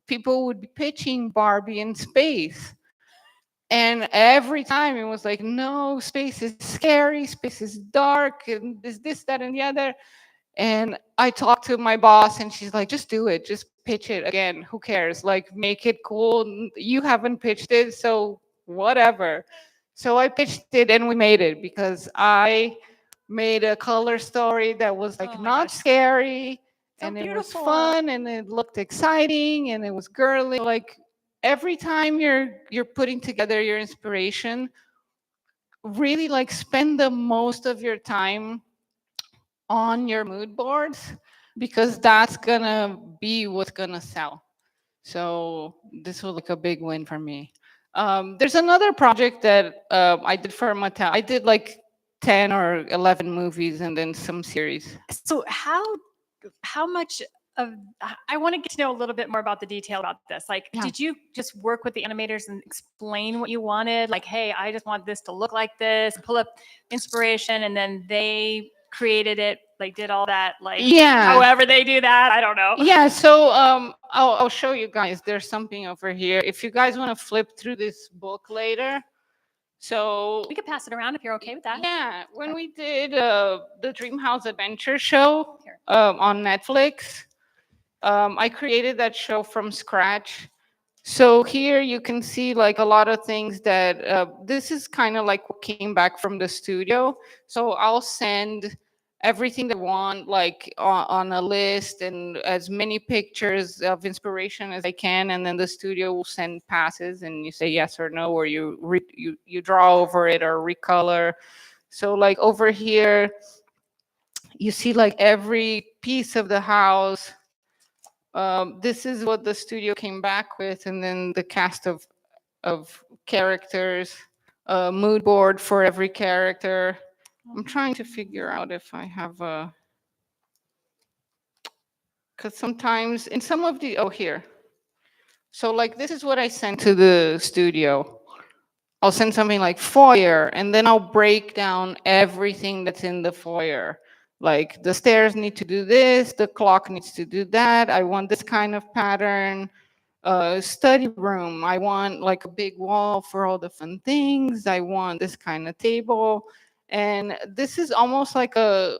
people would be pitching Barbie in space. And every time it was like, "No, space is scary, space is dark, and this, that, and the other." And I talked to my boss, and she's like, "Just do it, just pitch it again. Who cares? Like, make it cool. You haven't pitched it, so whatever." So I pitched it, and we made it because I made a color story that was like Oh my not gosh. scary, So and it was beautiful. fun, and it looked exciting, and it was girly. Like every time you're putting together your inspiration, really like spend the most of your time on your mood boards, because that's gonna be what's gonna sell. So this was like a big win for me. There's another project that I did for Mattel. I did like 10 or 11 movies and then some series. So how much of I want to get to know a little bit more about the detail about this. Like, Yeah. did you just work with the animators and explain what you wanted? Like, hey, I just want this to look like this, pull up inspiration, and then they created it, like did all that, like Yeah. however they do that. I don't know. Yeah, so I'll show you guys. There's something over here. If you guys want to flip through this book later. So We could pass it around if you're okay with that. yeah, when we did the Dreamhouse Adventure show Here. on Netflix, I created that show from scratch. So here you can see like a lot of things that this is kind of like what came back from the studio. So I'll send everything they want like on a list and as many pictures of inspiration as I can, and then the studio will send passes and you say yes or no, or you draw over it or recolor. So like over here you see like every piece of the house. This is what the studio came back with, and then the cast of characters, a mood board for every character. I'm trying to figure out if I have a, because sometimes in some of the, oh, here. So like this is what I sent to the studio. I'll send something like foyer, and then I'll break down everything that's in the foyer. Like the stairs need to do this, the clock needs to do that. I want this kind of pattern. Study room, I want like a big wall for all the fun things. I want this kind of table. And this is almost like a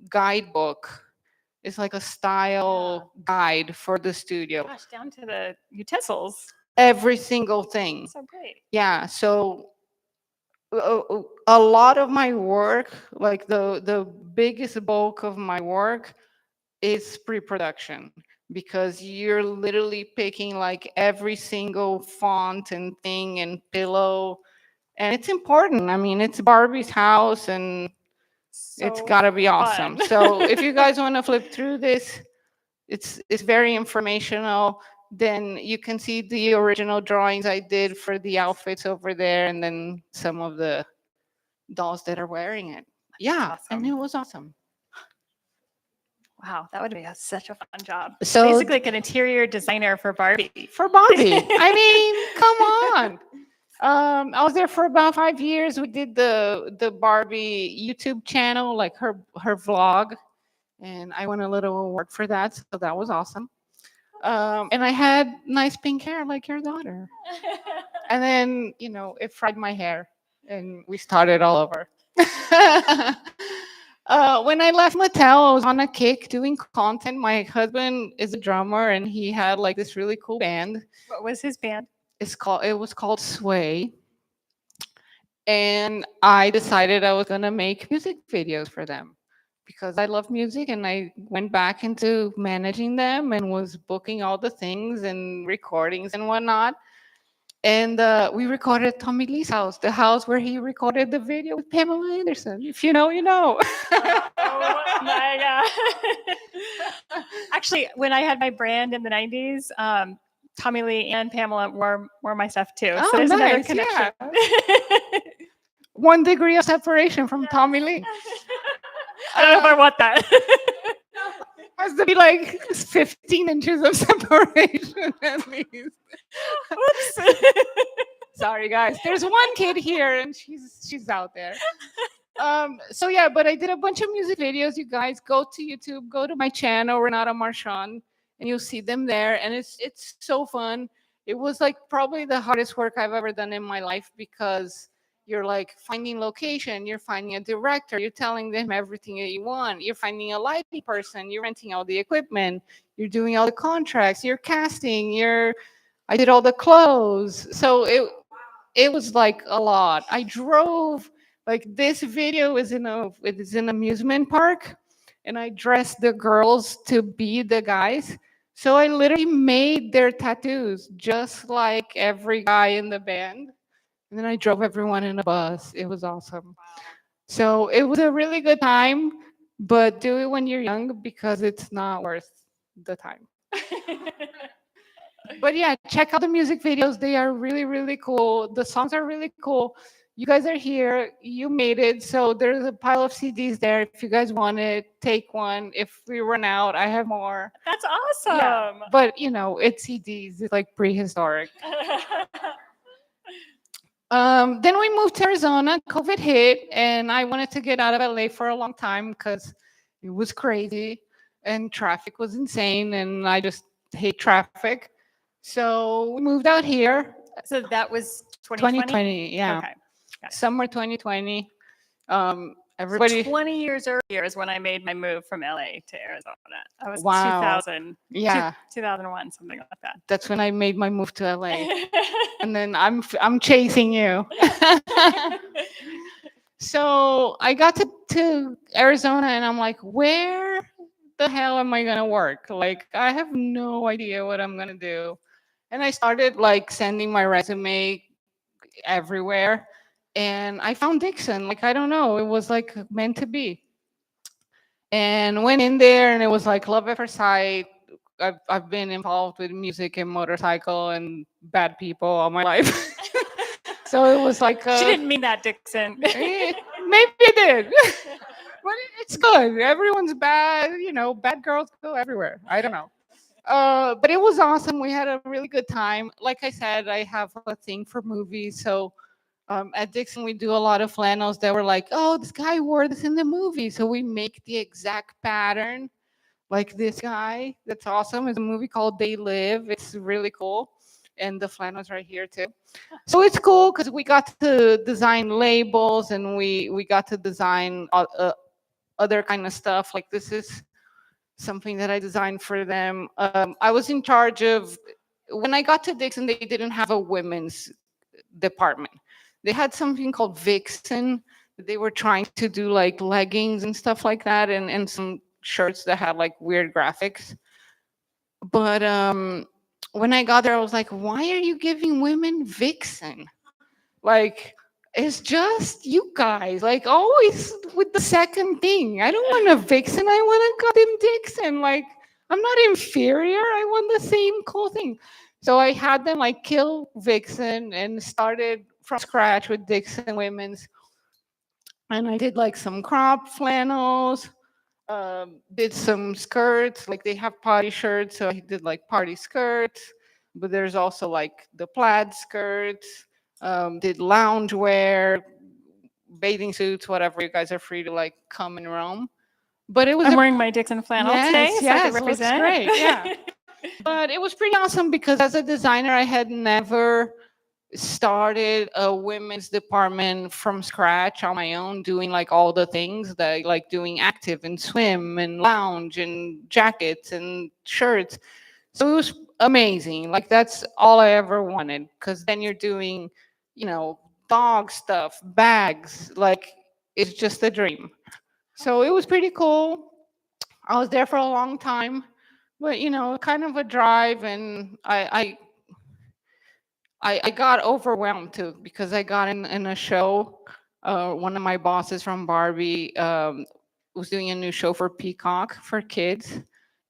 guidebook. It's like a style guide for the studio. Gosh, down to the utensils. Every single thing. So great. Yeah. So a lot of my work, like the biggest bulk of my work, is pre-production, because you're literally picking like every single font and thing and pillow, and it's important. I mean, it's Barbie's house, and it's So got to be awesome. fun. So if you guys want to flip through this, it's very informational. Then you can see the original drawings I did for the outfits over there, and then some of the dolls that are wearing it. Yeah, and awesome. it was awesome. Wow, that would be such a fun job. So Basically, like an interior designer for Barbie. for Barbie. I mean, come on. I was there for about 5 years. We did the Barbie YouTube channel, like her vlog, and I won a little award for that, so that was awesome. And I had nice pink hair like your daughter. And then, it fried my hair, and we started all over. When I left Mattel, I was on a kick doing content. My husband is a drummer, and he had like this really cool band. What was his band? It was called Sway. And I decided I was gonna make music videos for them because I love music, and I went back into managing them and was booking all the things and recordings and whatnot. And we recorded at Tommy Lee's house, the house where he recorded the video with Pamela Anderson. If you know, you know. Oh my god! Actually, when I had my brand in the '90s, Tommy Lee and Pamela wore my stuff too. Oh, So there's another nice, connection. yeah. 1 degree of separation from Tommy Lee. I don't know if I want that. Has to be like 15 inches of separation at least. Oops. Sorry, guys. There's one kid here, and she's out there. So yeah, but I did a bunch of music videos. You guys go to YouTube, go to my channel, Renata Marchard, and you'll see them there. And it's so fun. It was like probably the hardest work I've ever done in my life, because you're like finding location, you're finding a director, you're telling them everything that you want, you're finding a lighting person, you're renting all the equipment, you're doing all the contracts, you're casting, I did all the clothes. So it was like a lot. I drove, like, this video is in an amusement park, and I dressed the girls to be the guys. So I literally made their tattoos just like every guy in the band. And then I drove everyone in a bus. It was awesome. So it was a really good time, but do it when you're young, because it's not worth the time. But yeah, check out the music videos. They are really, really cool. The songs are really cool. You guys are here. You made it. So there's a pile of CDs there. If you guys want it, take one. If we run out, I have more. That's awesome. Yeah, but it's CDs. It's like prehistoric. Then we moved to Arizona. COVID hit, and I wanted to get out of LA for a long time because it was crazy and traffic was insane, and I just hate traffic. So we moved out here. So that was 2020? 2020, yeah. Okay. Summer 2020. Everybody. 20 years earlier is when I made my move from LA to Arizona. I was Wow. 2000. Yeah. 2001, something like that. That's when I made my move to LA. And then I'm chasing you. So I got to Arizona, and I'm like, where the hell am I gonna work? Like, I have no idea what I'm gonna do. And I started like sending my resume everywhere, and I found Dixxon. Like, I don't know, it was like meant to be. And went in there, and it was like love at first sight. I've been involved with music and motorcycle and bad people all my life. So it was like she didn't mean that, Dixxon. Maybe I did. But it's good. Everyone's bad. Bad girls go everywhere. I don't know. But it was awesome. We had a really good time. Like I said, I have a thing for movies. So at Dixxon, we do a lot of flannels that were like, oh, this guy wore this in the movie. So we make the exact pattern like this guy. That's awesome. It's a movie called They Live. It's really cool. And the flannel's right here too. So it's cool because we got to design labels and we got to design other kind of stuff. Like this is something that I designed for them. I was in charge of, when I got to Dixon, they didn't have a women's department. They had something called Vixen. They were trying to do like leggings and stuff like that, and some shirts that had like weird graphics. But when I got there, I was like, why are you giving women Vixen? Like, it's just you guys, like always with the second thing. I don't want a Vixen, I want a goddamn Dixon. Like, I'm not inferior. I want the same cool thing. So I had them like kill Vixen and started from scratch with Dixon Women's. And I did like some crop flannels, did some skirts, like they have party shirts. So I did like party skirts, but there's also like the plaid skirts, did lounge wear, bathing suits, whatever. You guys are free to like come and roam. But it was I'm wearing my Dixon flannel today, yes, so I yes, can looks represent. great. Yeah. But it was pretty awesome because as a designer, I had never started a women's department from scratch on my own, doing like all the things that like doing active and swim and lounge and jackets and shirts. So it was amazing. Like that's all I ever wanted, because then you're doing, dog stuff, bags, like it's just a dream. So it was pretty cool. I was there for a long time, but kind of a drive, and I got overwhelmed too because I got in a show. One of my bosses from Barbie was doing a new show for Peacock for kids,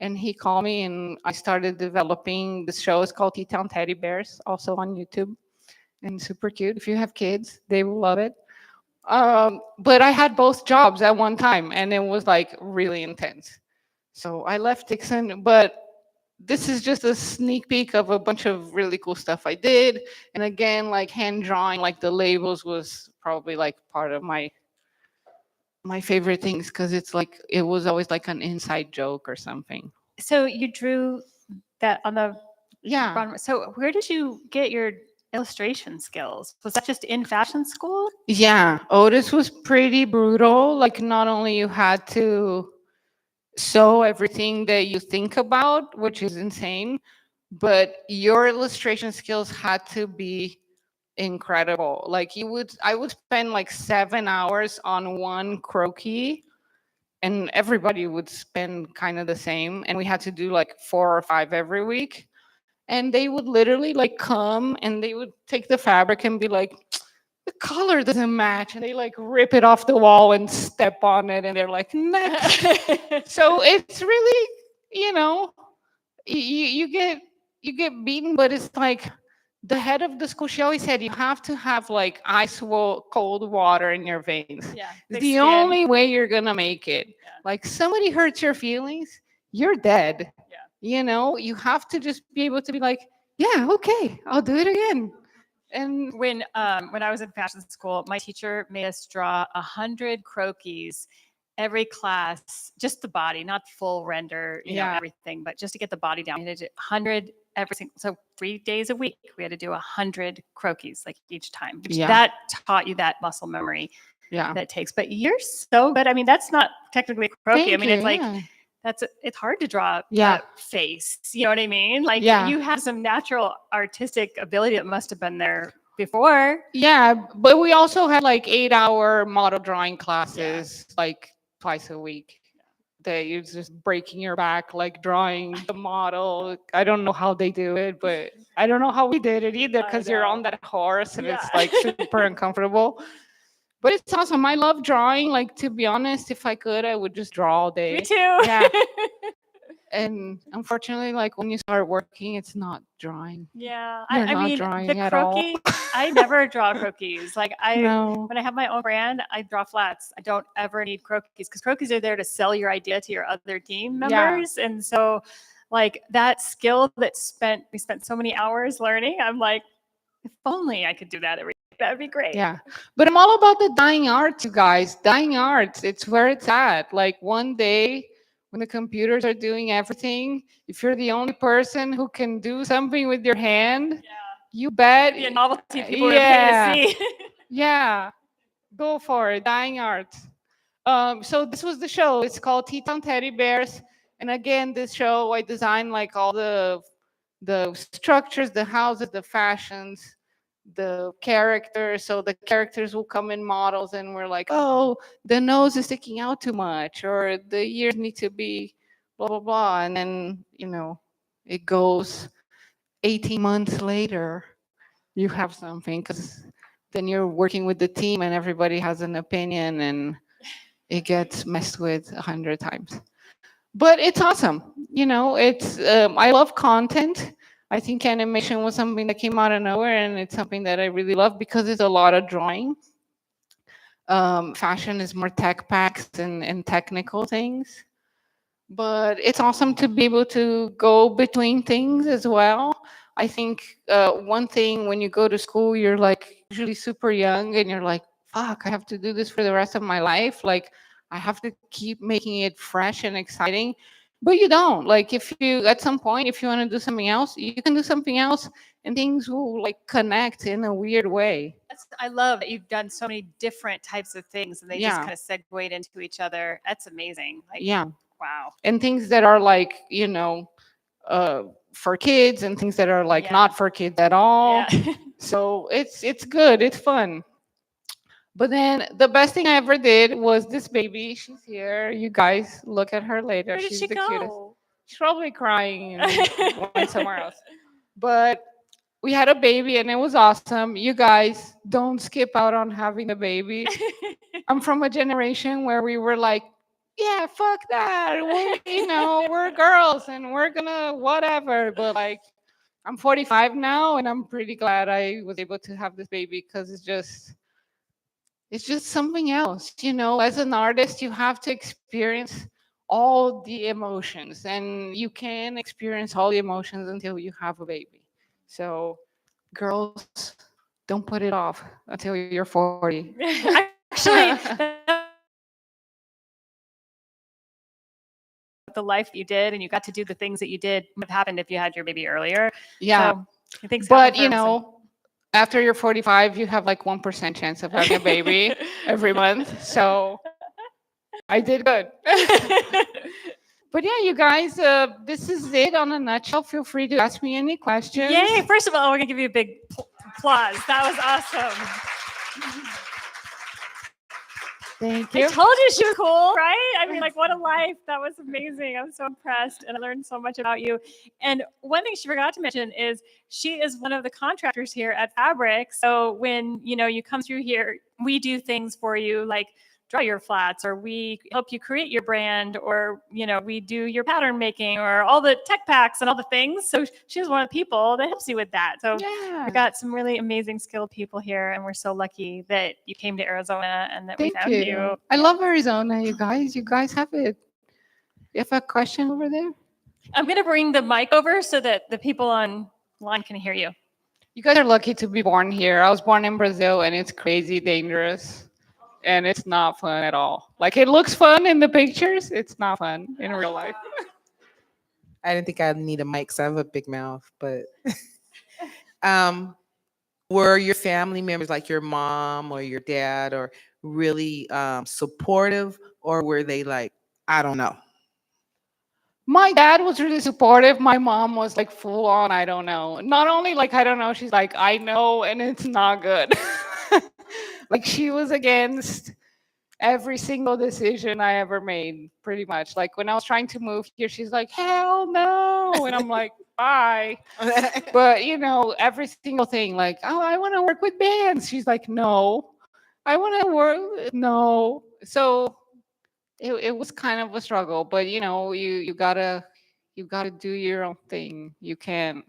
and he called me, and I started developing the show. It's called T-Town Teddy Bears, also on YouTube, and super cute. If you have kids, they will love it. But I had both jobs at one time, and it was like really intense. So I left Dixon, but this is just a sneak peek of a bunch of really cool stuff I did. And again, like hand drawing, like the labels was probably like part of my favorite things, because it's like it was always like an inside joke or something. So you drew that on the Yeah. bottom. So where did you get your illustration skills? Was that just in fashion school? Yeah. Otis was pretty brutal. Like not only you had to sew everything that you think about, which is insane, but your illustration skills had to be incredible. Like I would spend like 7 hours on one croquis, and everybody would spend kind of the same. And we had to do like 4 or 5 every week. And they would literally like come and they would take the fabric and be like, the color doesn't match. And they like rip it off the wall and step on it. And they're like, next. So it's really, you know, you get beaten, but it's like the head of the school, she always said you have to have like cold water in your veins. Yeah. It's thick the skin. only way you're gonna make it. Yeah. Like somebody hurts your feelings, you're dead. Yeah. You have to just be able to be like, yeah, okay, I'll do it again. And When I was in fashion school, my teacher made us draw 100 croquis every class, just the body, not full render, Yeah. everything, but just to get the body down. We had to do 100 every single, so 3 days a week, we had to do 100 croquis like each time. Which Yeah. That taught you that muscle memory yeah, that takes. But you're so good. I mean, that's not technically a croquis. Thank I mean, you, it's like yeah. it's hard to draw Yeah. a face. You know what I mean? Like Yeah. you have some natural artistic ability that must have been there before. Yeah, but we also had like 8 hour model drawing classes like twice a week. That you're just breaking your back, like drawing the model. I don't know how they do it, but I don't know how we did it either, I because you're on know. that horse and it's Yeah. like super uncomfortable. But it's awesome. I love drawing. Like, to be honest, if I could, I would just draw all day. Me too. Yeah. And unfortunately, like when you start working, it's not drawing. Yeah. You're I not mean, drawing the at all. croquis, I never draw croquis. Like No. when I have my own brand, I draw flats. I don't ever need croquis because croquis are there to sell your idea to your other team Yeah. members. And so like that skill we spent so many hours learning. I'm like, if only I could do that every day, that'd be great. Yeah. But I'm all about the dying arts, you guys. Dying arts, it's where it's at. Like one day when the computers are doing everything, if you're the only person who can do something with your hand, you bet. Be a novelty people would Yeah. pay to see. Yeah. Go for it. Dying arts. So this was the show. It's called Teton Teddy Bears. And again, this show I designed like all the structures, the houses, the fashions, the characters. So the characters will come in models, and we're like, oh, the nose is sticking out too much, or the ears need to be blah blah blah. And then it goes 18 months later, you have something, because then you're working with the team and everybody has an opinion, and it gets messed with 100 times. But it's awesome. It's I love content. I think animation was something that came out of nowhere, and it's something that I really love because it's a lot of drawing. Fashion is more tech packs and technical things, but it's awesome to be able to go between things as well. I think one thing, when you go to school, you're like usually super young, and you're like, fuck, I have to do this for the rest of my life. Like, I have to keep making it fresh and exciting. But you don't. Like, if you, at some point, if you want to do something else, you can do something else, and things will like connect in a weird way. I love that you've done so many different types of things, and they just Yeah. kind of segued into each other. That's amazing. Like, Yeah. wow. And things that are like, for kids, and things that are like Yeah. not for kids at all. Yeah. So it's good. It's fun. But then the best thing I ever did was this baby. She's here. You guys look at her later. Where did She's she the cutest. go? She's probably crying and went somewhere else. But we had a baby, and it was awesome. You guys don't skip out on having a baby. I'm from a generation where we were like, yeah, fuck that. We're girls and we're gonna whatever. But like, I'm 45 now, and I'm pretty glad I was able to have this baby, because it's just something else. As an artist, you have to experience all the emotions, and you can experience all the emotions until you have a baby. So, girls, don't put it off until you're 40. Actually, the life that you did, and you got to do the things that you did would have happened if you had your baby earlier. Yeah. So, things But happen for a reason. after you're 45, you have like 1% chance of having a baby every month. So I did good. But yeah, you guys, this is it on a nutshell. Feel free to ask me any questions. Yay! First of all, we're gonna give you a big applause. That was awesome. Thank I you. told you she was cool, right? I mean, like, what a life. That was amazing. I'm so impressed, and I learned so much about you. And one thing she forgot to mention is she is one of the contractors here at Fabric. So when you come through here, we do things for you, like draw your flats, or we help you create your brand, or we do your pattern making, or all the tech packs and all the things. So she's one of the people that helps you with that. So Yeah. we got some really amazing skilled people here, and we're so lucky that you came to Arizona and that we Thank found you. you. I love Arizona, you guys. You guys have it. You have a question over there? I'm going to bring the mic over so that the people online can hear you. You guys are lucky to be born here. I was born in Brazil, and it's crazy dangerous. And it's not fun at all. Like, it looks fun in the pictures. It's not fun in real life. I didn't think I'd need a mic because I have a big mouth, but were your family members, like your mom or your dad, or really supportive, or were they like, I don't know? My dad was really supportive. My mom was like full on, I don't know. Not only like, I don't know, she's like, I know, and it's not good. Like, she was against every single decision I ever made, pretty much. Like, when I was trying to move here, she's like, hell no. And I'm like, bye. But, every single thing, like, oh, I want to work with bands. She's like, no. I want to work, no. So it was kind of a struggle, but you gotta do your own thing. You can't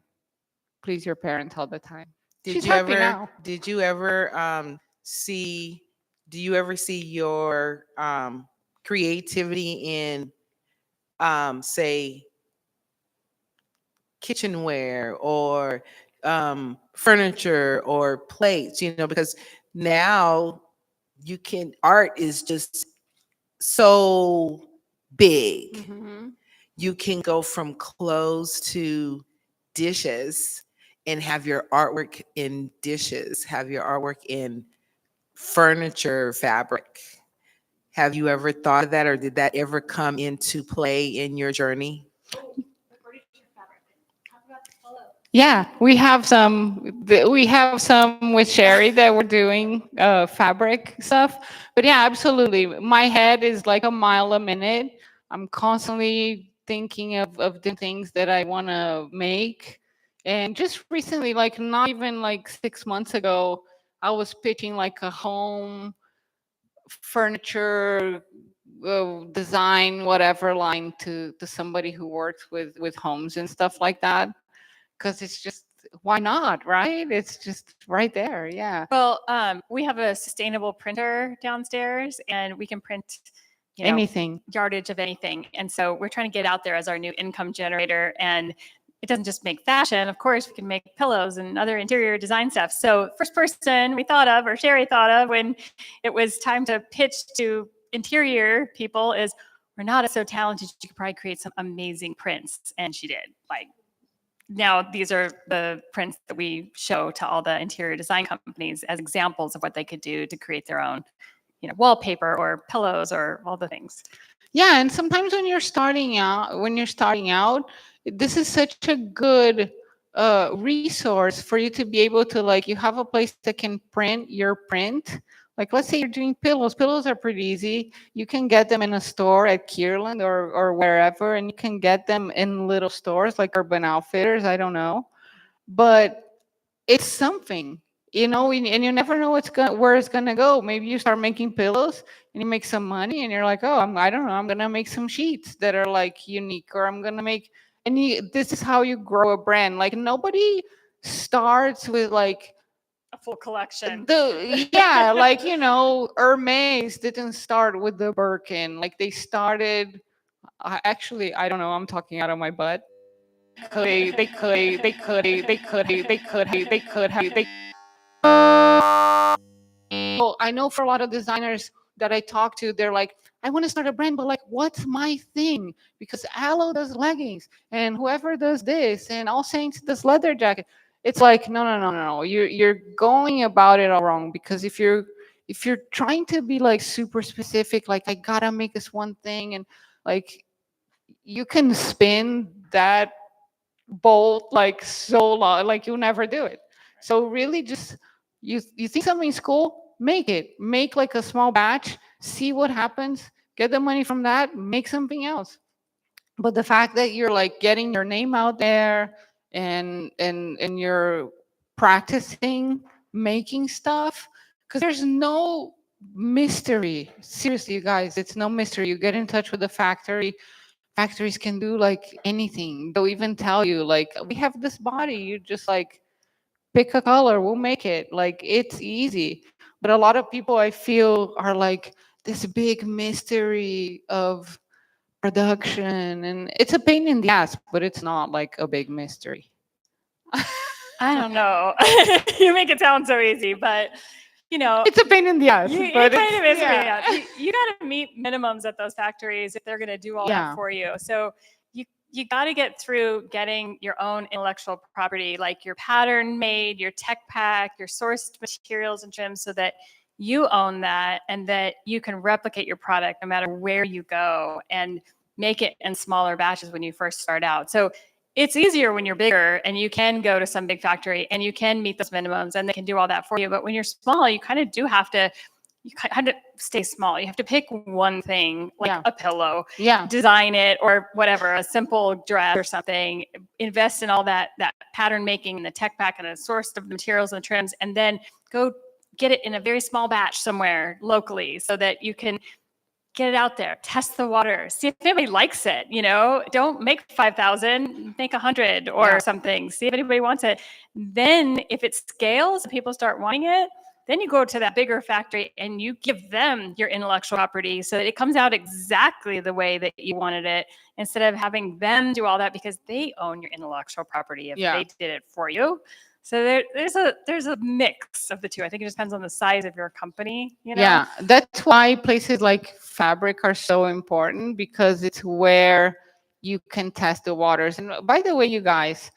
please your parents all the time. She's happy now. Did you ever see? Do you ever see your creativity in, say, kitchenware or furniture or plates, because now art is just so big. Mhm. You can go from clothes to dishes and have your artwork in dishes, have your artwork in furniture, fabric. Have you ever thought of that, or did that ever come into play in your journey? Yeah, we have some with Sherry that we're doing fabric stuff. But yeah, absolutely. My head is like a mile a minute. I'm constantly thinking of different things that I want to make. And just recently, like not even like 6 months ago, I was pitching like a home furniture design whatever line to somebody who works with homes and stuff like that, because it's just, why not, right? It's just right there. Yeah. Well, we have a sustainable printer downstairs, and we can print, Anything. yardage of anything. And so we're trying to get out there as our new income generator. And it doesn't just make fashion. Of course, we can make pillows and other interior design stuff. So first person we thought of, or Sherry thought of, when it was time to pitch to interior people is, Renata so talented, you could probably create some amazing prints. And she did. Like, now these are the prints that we show to all the interior design companies as examples of what they could do to create their own, wallpaper or pillows or all the things. Yeah, and sometimes when you're starting out, this is such a good resource for you to be able to, like, you have a place that can print your print. Like, let's say you're doing pillows. Pillows are pretty easy. You can get them in a store at Kierland or wherever, and you can get them in little stores like Urban Outfitters. I don't know, but it's something, and you never know where it's gonna go. Maybe you start making pillows and you make some money, and you're like, oh, I don't know, I'm gonna make some sheets that are like unique, or I'm gonna make. And this is how you grow a brand. Like, nobody starts with like A full collection. like, Hermes didn't start with the Birkin. Like, they started. Actually, I don't know. I'm talking out of my butt. They could. Well, I know for a lot of designers that I talk to, they're like, I want to start a brand, but like, what's my thing? Because Aloe does leggings, and whoever does this, and All Saints does leather jacket. It's like, no, no, no, no, no. You're going about it all wrong. Because if you're trying to be like super specific, like, I gotta make this one thing, and like, you can spin that bolt like so long, like you'll never do it. So really, just you think something's cool, make like a small batch, see what happens, get the money from that, make something else. But the fact that you're like getting your name out there, and you're practicing making stuff, because there's no mystery. Seriously, you guys, it's no mystery. You get in touch with the factory. Factories can do like anything. They'll even tell you, like, we have this body, you just like pick a color, we'll make it. Like, it's easy. But a lot of people, I feel, are like this big mystery of production, and it's a pain in the ass, but it's not like a big mystery. I don't know. You make it sound so easy, but It's a pain in the ass, you, but it kind of is. yeah. You got to meet minimums at those factories if they're going to do all Yeah. that for you. So you got to get through getting your own intellectual property, like your pattern made, your tech pack, your sourced materials and trims, so that you own that and that you can replicate your product no matter where you go, and make it in smaller batches when you first start out. So it's easier when you're bigger and you can go to some big factory and you can meet those minimums and they can do all that for you. But when you're small, you kind of do have to, stay small. You have to pick one thing, like Yeah. a pillow, Yeah. design it, or whatever, a simple dress or something, invest in all that pattern making and the tech pack and the source of the materials and the trims, and then go get it in a very small batch somewhere locally so that you can get it out there, test the water, see if anybody likes it. Don't make 5,000, make 100 or Yeah. something. See if anybody wants it. Then if it scales and people start wanting it, Then you go to that bigger factory and you give them your intellectual property so that it comes out exactly the way that you wanted it, instead of having them do all that, because they own your intellectual property if Yeah. they did it for you. So there's a mix of the two. I think it just depends on the size of your company, you know? Yeah, that's why places like Fabric are so important, because it's where you can test the waters. And by the way, you guys,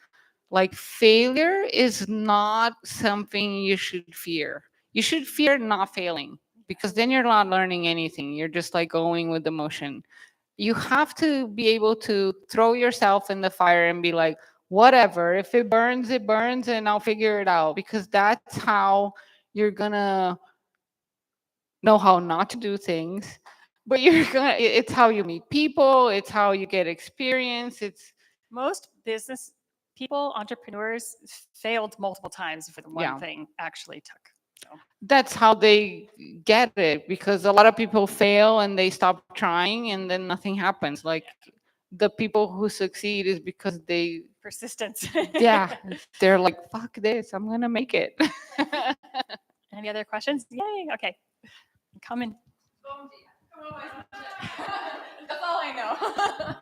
like, failure is not something you should fear. You should fear not failing, because then you're not learning anything. You're just like going with the motion. You have to be able to throw yourself in the fire and be like, whatever, if it burns, and I'll figure it out, because that's how you're gonna know how not to do things. But it's how you meet people, it's how you get experience. It's, Most business people, entrepreneurs, failed multiple times before the one Yeah. thing actually took. So that's how they get it, because a lot of people fail and they stop trying and then nothing happens. Like, the people who succeed is because they, persistence. yeah, they're like, fuck this, I'm gonna make it. Any other questions? Yay. Okay. Coming. That's all I know.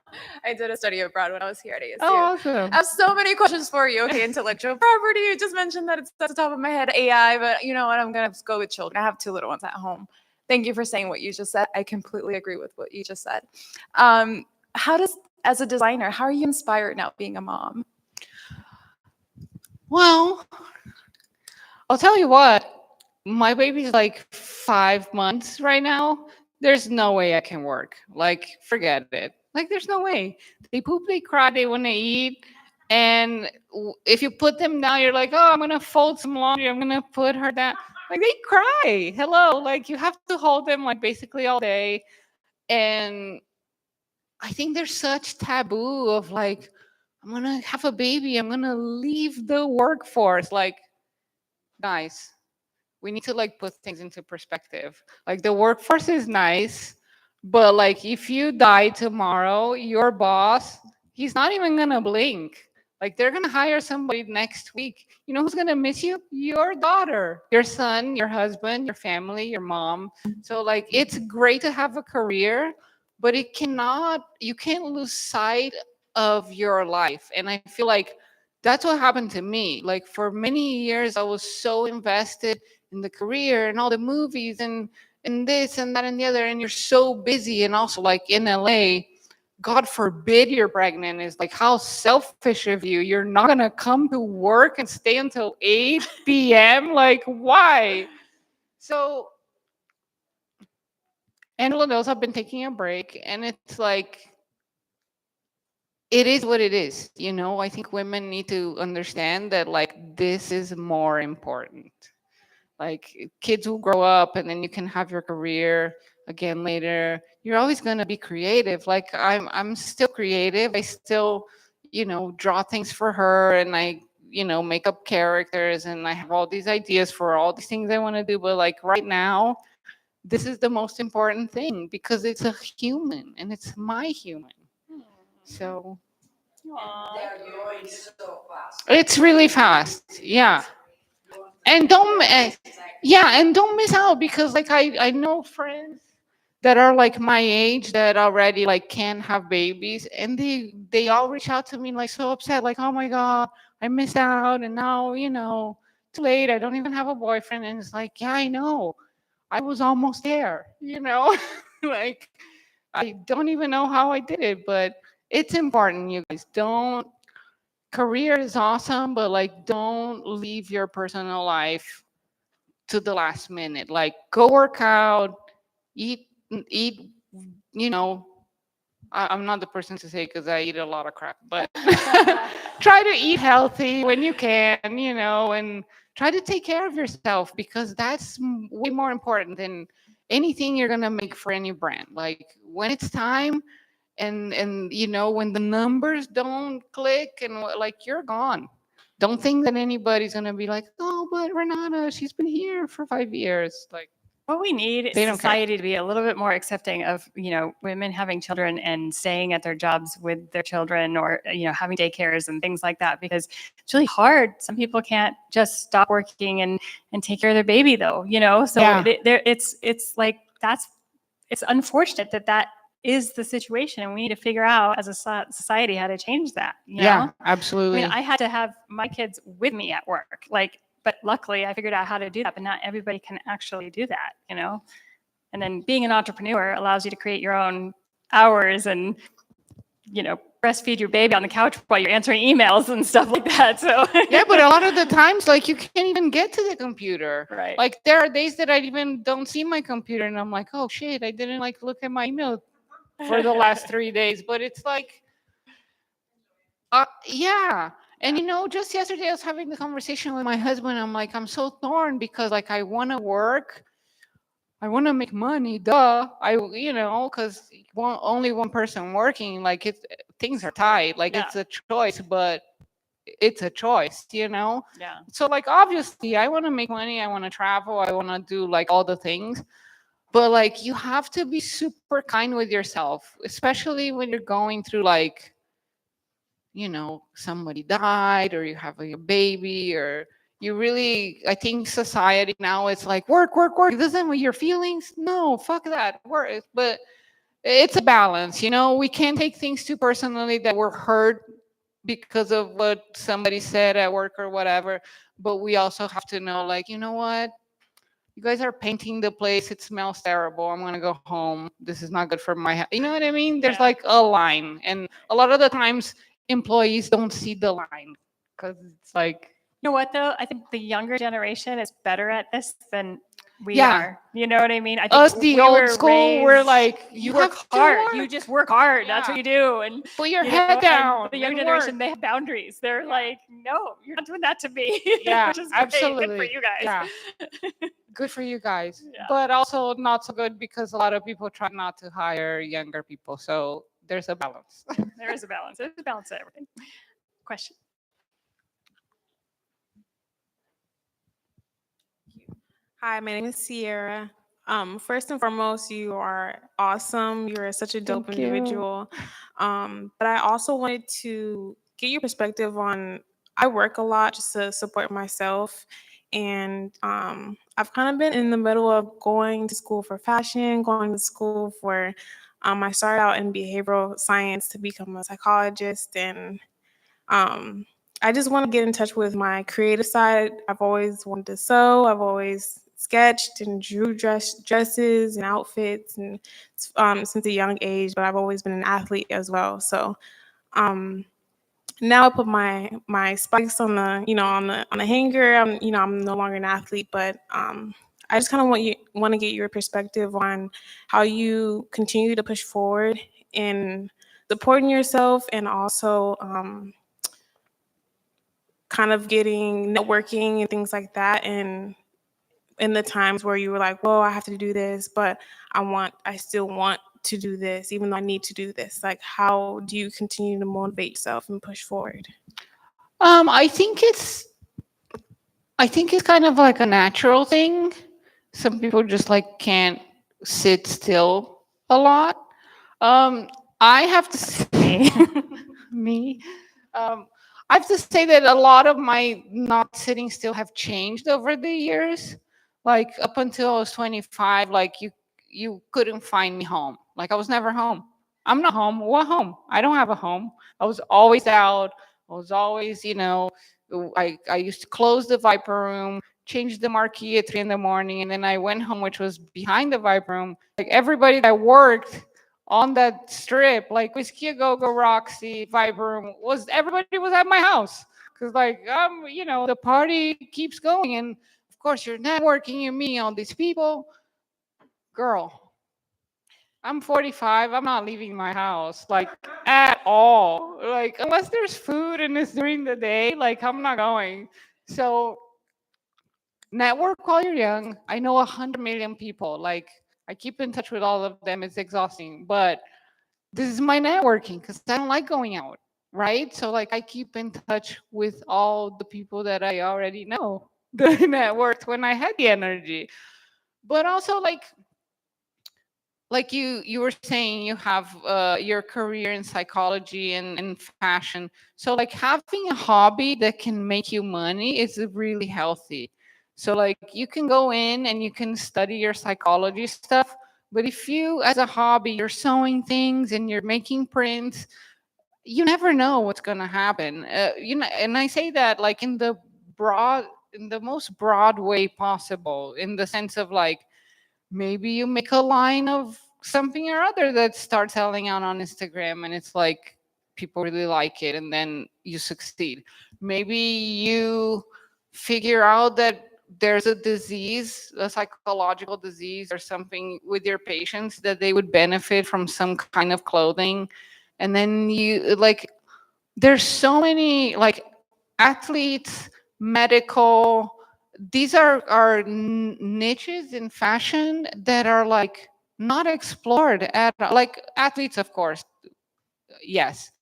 I did a study abroad when I was here at ASU. Oh, awesome. I have so many questions for you. Okay, intellectual property. You just mentioned that it's at the top of my head, AI, but you know what? I'm going to go with children. I have 2 little ones at home. Thank you for saying what you just said. I completely agree with what you just said. As a designer, how are you inspired now being a mom? Well, I'll tell you what, my baby's like 5 months right now. There's no way I can work. Like, forget it. Like, there's no way. They poop, they cry, they want to eat. And if you put them down, you're like, oh, I'm going to fold some laundry, I'm going to put her down. Like, they cry. Hello. Like, you have to hold them like basically all day. And I think there's such taboo of like, I'm going to have a baby, I'm going to leave the workforce. Like, guys, we need to like put things into perspective. Like, the workforce is nice, but like, if you die tomorrow, your boss, he's not even gonna blink. Like, they're gonna hire somebody next week. You know who's gonna miss you? Your daughter, your son, your husband, your family, your mom. So like, it's great to have a career, but you can't lose sight of your life. And I feel like that's what happened to me. Like, for many years I was so invested in the career and all the movies and this and that and the other, and you're so busy. And also, like, in LA, God forbid you're pregnant, is like, how selfish of you. You're not gonna come to work and stay until 8 p.m. Like, why? So, Angela knows I've been taking a break, and it's like, it is what it is. I think women need to understand that, like, this is more important. Like, kids will grow up and then you can have your career again later. You're always going to be creative. Like, I'm still creative. I still, draw things for her, and I, make up characters, and I have all these ideas for all these things I want to do. But like, right now, this is the most important thing, because it's a human and it's my human. So it's really fast. Yeah. And don't miss out, because like, I know friends that are like my age that already like can't have babies, and they all reach out to me like so upset, like, oh my god, I missed out, and now, too late, I don't even have a boyfriend. And it's like, yeah, I know, I was almost there. Like, I don't even know how I did it, but it's important, you guys. Don't Career is awesome, but like, don't leave your personal life to the last minute. Like, go work out, eat. You know, I'm not the person to say, because I eat a lot of crap, but try to eat healthy when you can. And try to take care of yourself, because that's way more important than anything you're gonna make for any brand. Like, when it's time, and when the numbers don't click, and like, you're gone. Don't think that anybody's gonna be like, oh, but Renata, she's been here for 5 years. Like, What we need is They don't care. society to be a little bit more accepting of, women having children and staying at their jobs with their children, or, having daycares and things like that, because it's really hard. Some people can't just stop working and take care of their baby though, so Yeah. it's like, it's unfortunate that is the situation, and we need to figure out as a society how to change that. Yeah, I absolutely. mean, I had to have my kids with me at work, but luckily I figured out how to do that, but not everybody can actually do that, And then being an entrepreneur allows you to create your own hours and, breastfeed your baby on the couch while you're answering emails and stuff like that. So Yeah, but a lot of the times, like, you can't even get to the computer. Right. Like, there are days that I even don't see my computer, and I'm like, oh shit, I didn't look at my email for the last 3 days. But it's like, yeah. And just yesterday I was having the conversation with my husband. I'm like, I'm so torn, because like I want to work, I want to make money, duh. Because only one person working, like things are tight. Like, Yeah. it's a choice, but it's a choice, Yeah. So like, obviously I want to make money, I want to travel, I want to do like all the things. But like, you have to be super kind with yourself, especially when you're going through like, somebody died, or you have a baby, or you really, I think society now it's like work, work, work. Doesn't with your feelings? No, fuck that. Work. But it's a balance, we can't take things too personally that we're hurt because of what somebody said at work or whatever. But we also have to know, like, you know what? You guys are painting the place. It smells terrible. I'm gonna go home. This is not good for my health. You know what I mean? There's Yeah. like a line, and a lot of the times employees don't see the line, because it's like, You know what though? I think the younger generation is better at this than we Yeah. are. You know what I mean? I think us, the we old were school, we're raised, like, you have work to hard. work. You just work hard. That's what Yeah. you do. And Put your you head know, down. and the young and generation, work. they have boundaries. They're like, no, you're not doing that to me. Yeah, Which is great. Good for absolutely. you guys. Yeah. Good for you guys. Yeah. But also not so good, because a lot of people try not to hire younger people. So there's a balance. There is a balance. There's a balance to everything. Question. Hi, my name is Sierra. First and foremost, you are awesome. You're such a dope Thank you. individual. But I also wanted to get your perspective on, I work a lot just to support myself. And I've kind of been in the middle of going to school for fashion, going to school for, I started out in behavioral science to become a psychologist. And I just want to get in touch with my creative side. I've always wanted to sew. I've always sketched and drew dresses and outfits, and since a young age. But I've always been an athlete as well. So now I put my spikes on the on the hanger. I'm no longer an athlete, but I just kind of want to get your perspective on how you continue to push forward in supporting yourself, and also kind of getting networking and things like that, and in the times where you were like, well, I have to do this, but I still want to do this, even though I need to do this. Like, how do you continue to motivate yourself and push forward? I think it's kind of like a natural thing. Some people just like can't sit still a lot. I have to say, me. I have to say that a lot of my not sitting still have changed over the years. Like, up until I was 25, like you couldn't find me home. Like, I was never home. I'm not home. What home? I don't have a home. I was always out. I was always, I used to close the Viper room, change the marquee at 3 in the morning, and then I went home, which was behind the Viper room. Like, everybody that worked on that strip, like Whiskey A Go Go, Roxy, Viper room, everybody was at my house. Because, like, the party keeps going. And of course, you're networking, you're meeting all these people. Girl, I'm 45. I'm not leaving my house, like, at all. Like, unless there's food and it's during the day, like, I'm not going. So, network while you're young. I know 100 million people. Like, I keep in touch with all of them. It's exhausting. But this is my networking, because I don't like going out, right? So, like, I keep in touch with all the people that I already know that I networked when I had the energy. but also like you were saying, you have your career in psychology and fashion. So like having a hobby that can make you money is really healthy. So like you can go in and you can study your psychology stuff, but if you as a hobby you're sewing things and you're making prints, you never know what's going to happen. And I say that like in the most broad way possible, in the sense of like, maybe you make a line of something or other that starts selling out on Instagram, and it's like people really like it, and then you succeed. Maybe you figure out that there's a disease, a psychological disease or something with your patients that they would benefit from some kind of clothing. And then you like, there's so many like athletes, medical, these are niches in fashion that are like not explored at like athletes, of course, yes,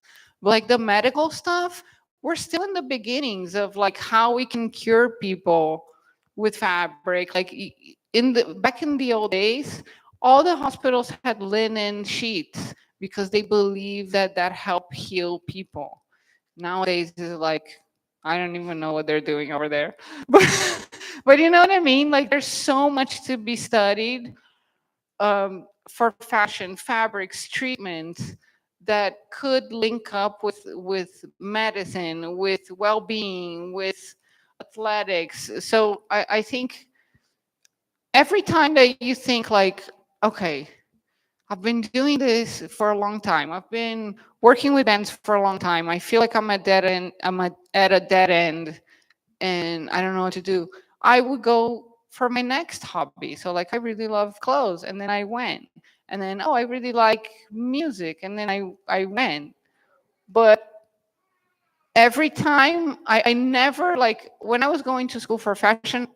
but like the medical stuff, we're still in the beginnings of like how we can cure people with fabric. Like in the back in the old days, all the hospitals had linen sheets because they believe that that helped heal people. Nowadays is like, I don't even know what they're doing over there. But you know what I mean? Like there's so much to be studied for fashion, fabrics, treatments that could link up with medicine, with well-being, with athletics. So I think every time that you think like, okay, I've been doing this for a long time. I've been working with bands for a long time. I feel like I'm at dead end. At a dead end, and I don't know what to do. I would go for my next hobby. So like I really love clothes, and then I went, and then oh I really like music, and then I went. But every time I never like when I was going to school for fashion,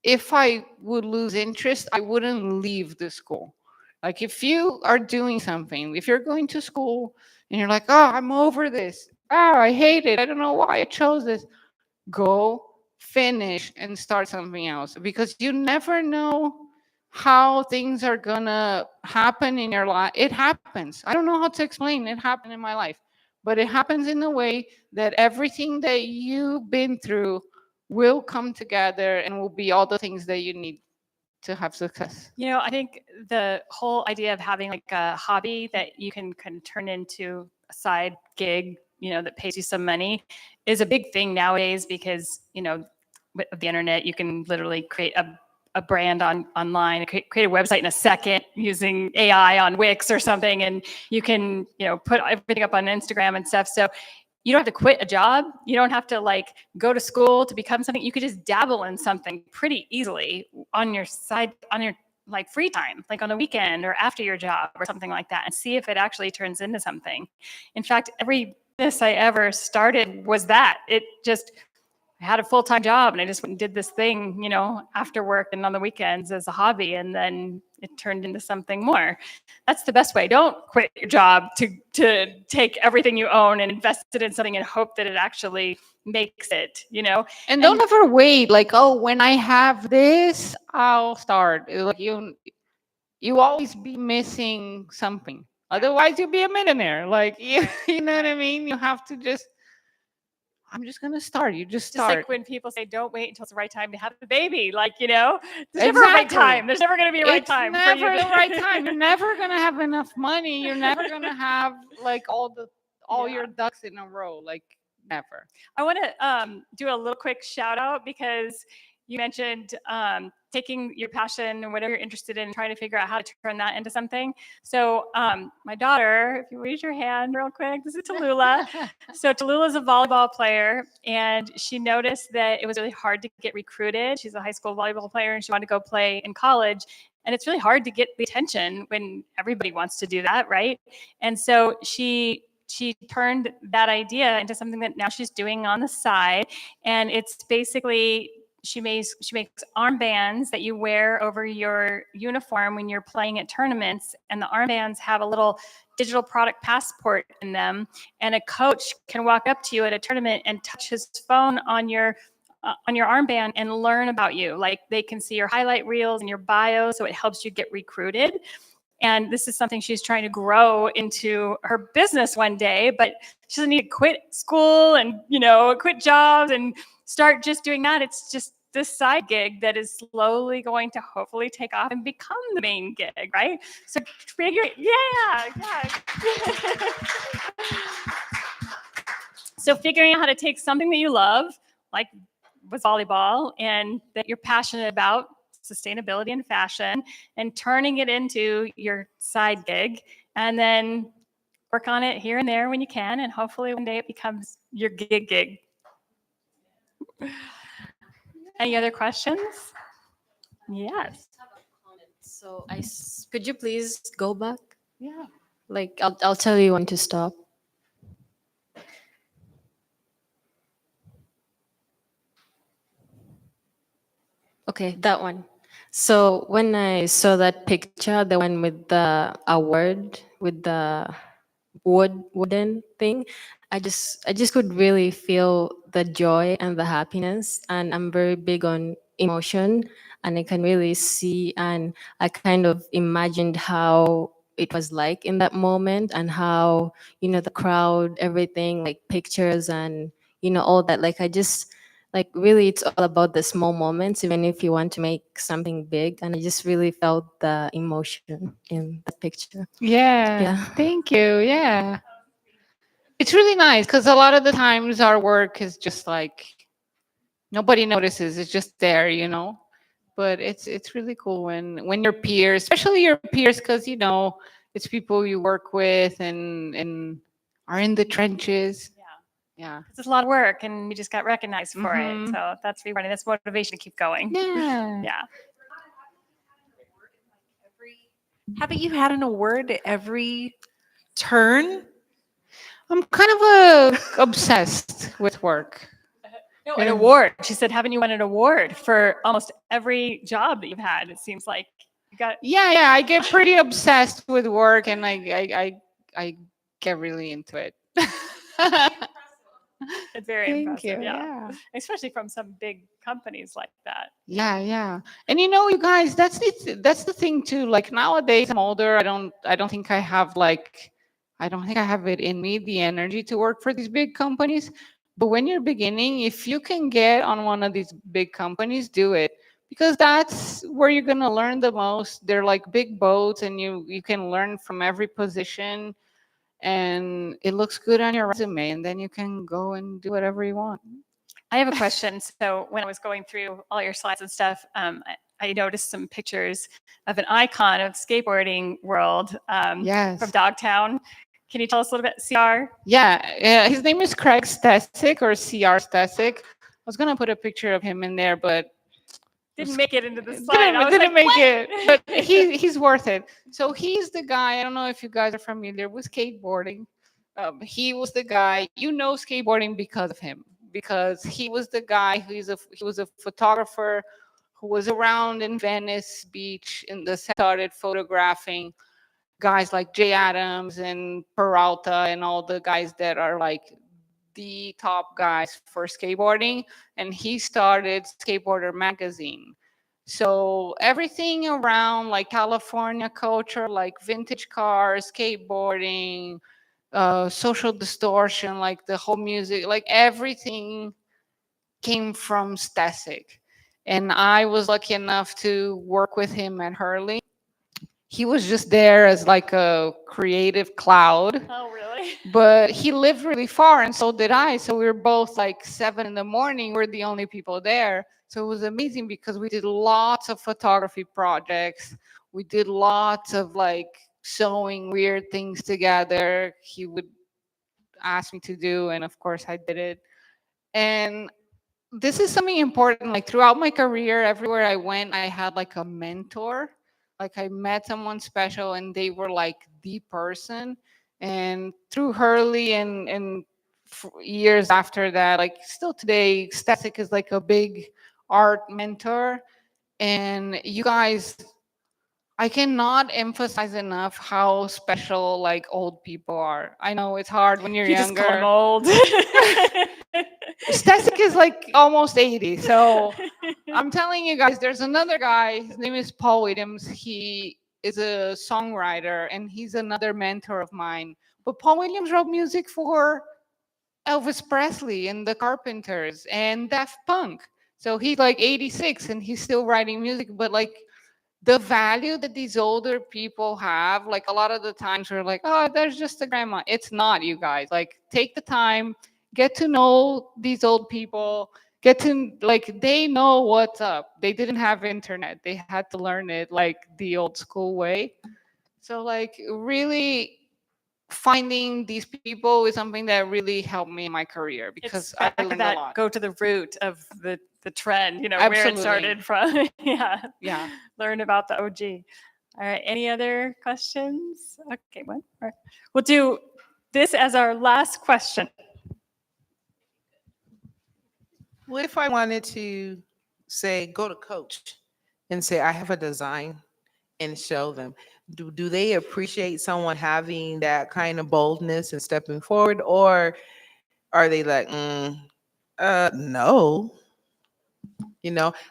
if I would lose interest, I wouldn't leave the school. Like if you are doing something, if you're going to school and you're like, oh, I'm over this. Oh, I hate it. I don't know why I chose this. Go finish and start something else, because you never know how things are gonna happen in your life. It happens. I don't know how to explain. It happened in my life, but it happens in a way that everything that you've been through will come together and will be all the things that you need to have success. You know, I think the whole idea of having like a hobby that you can kind of turn into a side gig, you know, that pays you some money is a big thing nowadays because, you know, with the internet, you can literally create a brand online, create a website in a second using AI on Wix or something. And you can, you know, put everything up on Instagram and stuff. So you don't have to quit a job. You don't have to like go to school to become something. You could just dabble in something pretty easily on your side, on your like free time, like on the weekend or after your job or something like that, and see if it actually turns into something. In fact, every business I ever started was that. It just, I had a full-time job and I just went and did this thing, you know, after work and on the weekends as a hobby, and then it turned into something more. That's the best way. Don't quit your job to take everything you own and invest it in something and hope that it actually makes it, you know. And don't ever wait like, oh, when I have this, I'll start. Like you always be missing something. Otherwise you'll be a millionaire. Like you know what I mean? You have to just, I'm just gonna start. You just Just start. like when people say, don't wait until it's the right time to have a baby. Like, you know, there's never a right Exactly. time. There's never going to be a right It's time. never for you. the right time. You're never gonna have enough money. You're never gonna have like all Yeah. your ducks in a row. Like never. I want to do a little quick shout out because you mentioned taking your passion and whatever you're interested in, trying to figure out how to turn that into something. So my daughter, if you raise your hand real quick, this is Tallulah. So Tallulah is a volleyball player, and she noticed that it was really hard to get recruited. She's a high school volleyball player, and she wanted to go play in college. And it's really hard to get the attention when everybody wants to do that, right? And so she turned that idea into something that now she's doing on the side. And it's basically, she makes armbands that you wear over your uniform when you're playing at tournaments. And the armbands have a little digital product passport in them. And a coach can walk up to you at a tournament and touch his phone on your on your armband and learn about you. Like they can see your highlight reels and your bio, so it helps you get recruited. And this is something she's trying to grow into her business one day, but she doesn't need to quit school and, quit jobs and start just doing that. It's just this side gig that is slowly going to hopefully take off and become the main gig, right? So So figuring out how to take something that you love, like with volleyball, and that you're passionate about, sustainability and fashion, and turning it into your side gig, and then work on it here and there when you can, and hopefully one day it becomes your gig. Any other questions? Yes. So could you please go back? Yeah. Like I'll tell you when to stop. Okay, that one. So when I saw that picture, the one with the award, with the wooden thing, I just could really feel the joy and the happiness. And I'm very big on emotion, and I can really see, and I kind of imagined how it was like in that moment, and how, the crowd, everything, like pictures and, all that. Like I just, like, really, it's all about the small moments, even if you want to make something big. And I just really felt the emotion in the picture. Yeah. Yeah. Thank you. Yeah. It's really nice because a lot of the times our work is just like nobody notices. It's just there. But it's really cool when your peers, especially your peers, because it's people you work with and are in the trenches. Yeah. It's a lot of work, and you just got recognized for Mhm. it. So that's rewarding. That's motivation to keep going. Yeah. Yeah. Haven't you had an award at every turn? I'm kind of obsessed with work. No, an award. She said, haven't you won an award for almost every job that you've had? It seems like you got. Yeah. I get pretty obsessed with work, and I get really into it. It's very Thank impressive. you. Yeah. Especially from some big companies like that. Yeah. And you guys, that's the thing too. Like nowadays I'm older. I don't think I have it in me, the energy to work for these big companies. But when you're beginning, if you can get on one of these big companies, do it. Because that's where you're gonna learn the most. They're like big boats, and you can learn from every position, and it looks good on your resume, and then you can go and do whatever you want. I have a question. So when I was going through all your slides and stuff, I noticed some pictures of an icon of skateboarding world Yes. from Dogtown. Can you tell us a little bit, CR? Yeah, his name is Craig Stesic, or CR Stesic. I was gonna put a picture of him in there, but Didn't make it into the slide. didn't make it. But he's worth it. So he's the guy. I don't know if you guys are familiar with skateboarding. He was the guy. Skateboarding because of him, because he was the guy he was a photographer who was around in Venice Beach in the started photographing guys like Jay Adams and Peralta and all the guys that are like the top guys for skateboarding. And he started Skateboarder magazine. So everything around like California culture, like vintage cars, skateboarding, social distortion, like the whole music, like everything came from Stesic. And I was lucky enough to work with him at Hurley. He was just there as like a creative cloud, Oh, really? but he lived really far, and so did I. So we were both like 7 in the morning. We're the only people there. So it was amazing because we did lots of photography projects. We did lots of like sewing weird things together. He would ask me to do, and of course I did it. And this is something important. Like throughout my career, everywhere I went, I had like a mentor. Like I met someone special, and they were like the person. And through Hurley and years after that, like still today, Stesic is like a big art mentor. And you guys I cannot emphasize enough how special like old people are. I know it's hard when you're You just call them younger. old. Stasik is like almost 80. So I'm telling you guys, there's another guy. His name is Paul Williams. He is a songwriter and he's another mentor of mine. But Paul Williams wrote music for Elvis Presley and the Carpenters and Daft Punk. So he's like 86 and he's still writing music. But like the value that these older people have, like a lot of the times we're like, oh, there's just a grandma. It's not, you guys. Like, take the time, get to know these old people, get to, like, they know what's up. They didn't have internet, they had to learn it like the old school way. So, like, really finding these people is something that really helped me in my career because It's I back to learned a that, lot. go to the root of the trend, where it Absolutely. started from. Yeah. Yeah. Learn about the OG. All right. Any other questions? Okay, one. All right. We'll do this as our last question. What if I wanted to say, go to Coach and say, I have a design and show them? Do they appreciate someone having that kind of boldness and stepping forward? Or are they like, no?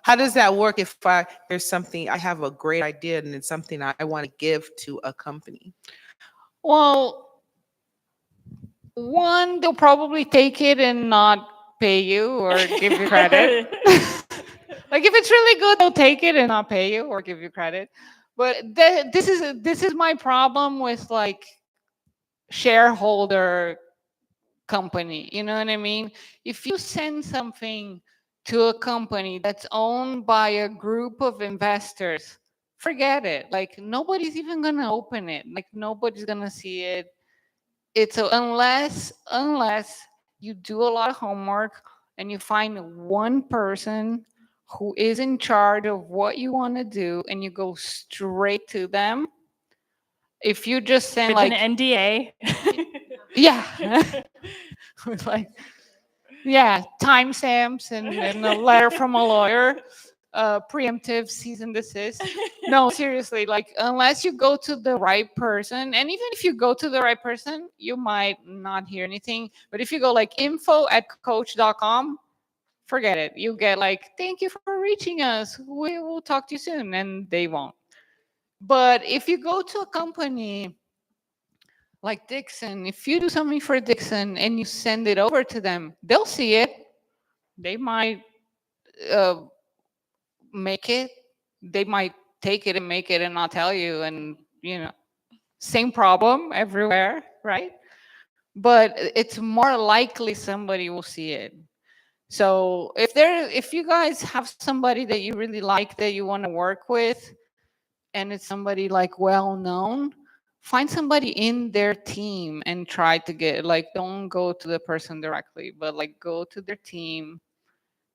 How does that work if there's something, I have a great idea and it's something I want to give to a company? Well, one, they'll probably take it and not pay you or give you credit. Like if it's really good, they'll take it and not pay you or give you credit. But this is my problem with like shareholder company. You know what I mean? If you send something to a company that's owned by a group of investors, forget it. Like nobody's even gonna open it. Like nobody's gonna see it. Unless you do a lot of homework and you find one person who is in charge of what you want to do and you go straight to them. If you just send With like an NDA. yeah with like timestamps and a letter from a lawyer, preemptive cease and desist. No, seriously, like unless you go to the right person, and even if you go to the right person, you might not hear anything. But if you go like info@coach.com, forget it. You get like, thank you for reaching us. We will talk to you soon, and they won't. But if you go to a company like Dixxon, if you do something for Dixxon and you send it over to them, they'll see it. They might uh, make it. They might take it and make it and not tell you. And, same problem everywhere, right? But it's more likely somebody will see it. So if you guys have somebody that you really like that you want to work with, and it's somebody like well known, find somebody in their team and try to get like, don't go to the person directly, but like go to their team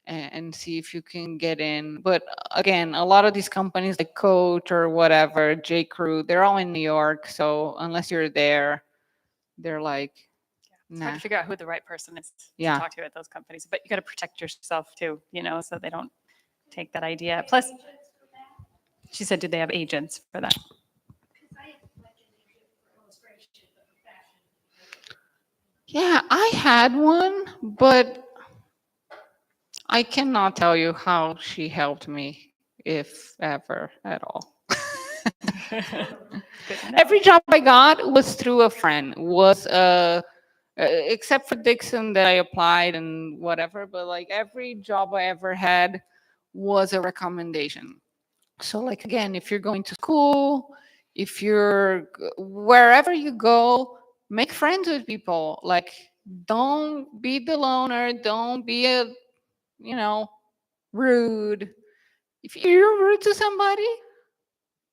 and see if you can get in. But again, a lot of these companies like Coach or whatever, J. Crew, they're all in New York. So unless you're there, they're like, It's hard nah. to figure out who the right person is Yeah. to talk to at those companies. But you got to protect yourself too, so they don't take that idea. Plus, she said, did they have agents for that? Yeah, I had one, but I cannot tell you how she helped me, if ever at all. Every job I got was through a friend. Except for Dixxon that I applied and whatever, but like every job I ever had was a recommendation. So like again, if you're going to school, if you're wherever you go, make friends with people. Like don't be the loner, don't be rude. If you're rude to somebody,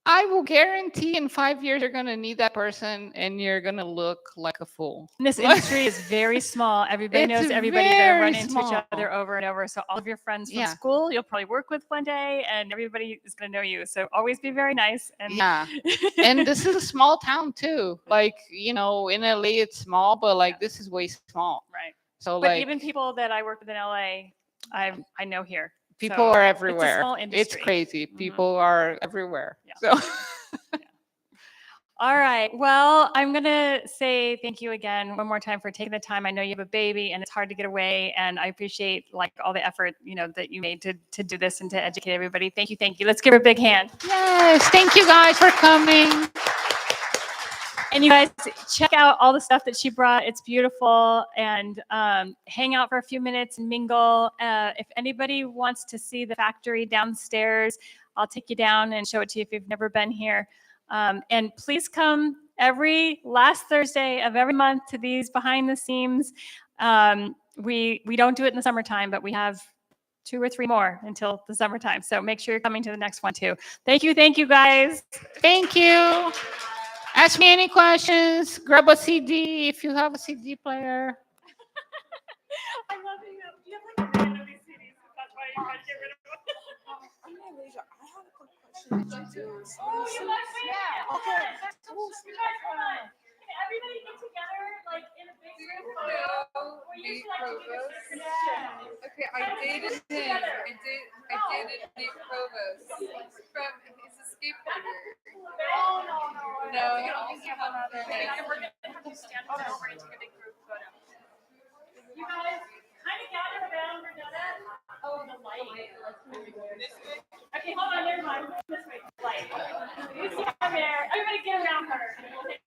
I will guarantee in 5 years you're gonna need that person and you're gonna look like a fool. And this industry is very small. Everybody It's knows everybody. You're going to run very into small. each other over and over. So all of your friends from Yeah. school, you'll probably work with one day, and everybody is going to know you. So always be very nice. And Yeah. And this is a small town too. Like, in LA it's small, but like this is way small. right. So But like even people that I work with in LA, I know here. people So are it's a everywhere. small It's industry. crazy. Mhm. People are everywhere. Yeah. So All right. Well, I'm going to say thank you again one more time for taking the time. I know you have a baby and it's hard to get away, and I appreciate like all the effort, that you made to do this and to educate everybody. Thank you. Thank you. Let's give her a big hand. Yes, thank you guys for coming. And you guys check out all the stuff that she brought. It's beautiful. And hang out for a few minutes and mingle. If anybody wants to see the factory downstairs, I'll take you down and show it to you if you've never been here. And please come every last Thursday of every month to these behind the scenes. We don't do it in the summertime, but we have 2 or 3 more until the summertime. So make sure you're coming to the next one too. Thank you guys. Thank you. Ask me any questions. Grab a CD if you have a CD player. I love you. You have like a random these CDs. That's why you're trying to get rid of them. Oh, you must be. Yeah. Okay. You guys, hold on. Can everybody get together like in a big group photo? We used to like to do this. Yeah. Okay, I dated him. I dated Nick Provost from. He's a skateboarder. No. No, he also have another. And we're gonna have you stand up and we're gonna take a big group photo. You guys kind of gather around Renata. Oh, the light. Okay, hold on. Never mind. This way. Light. You stand there. Everybody get around her. And we'll take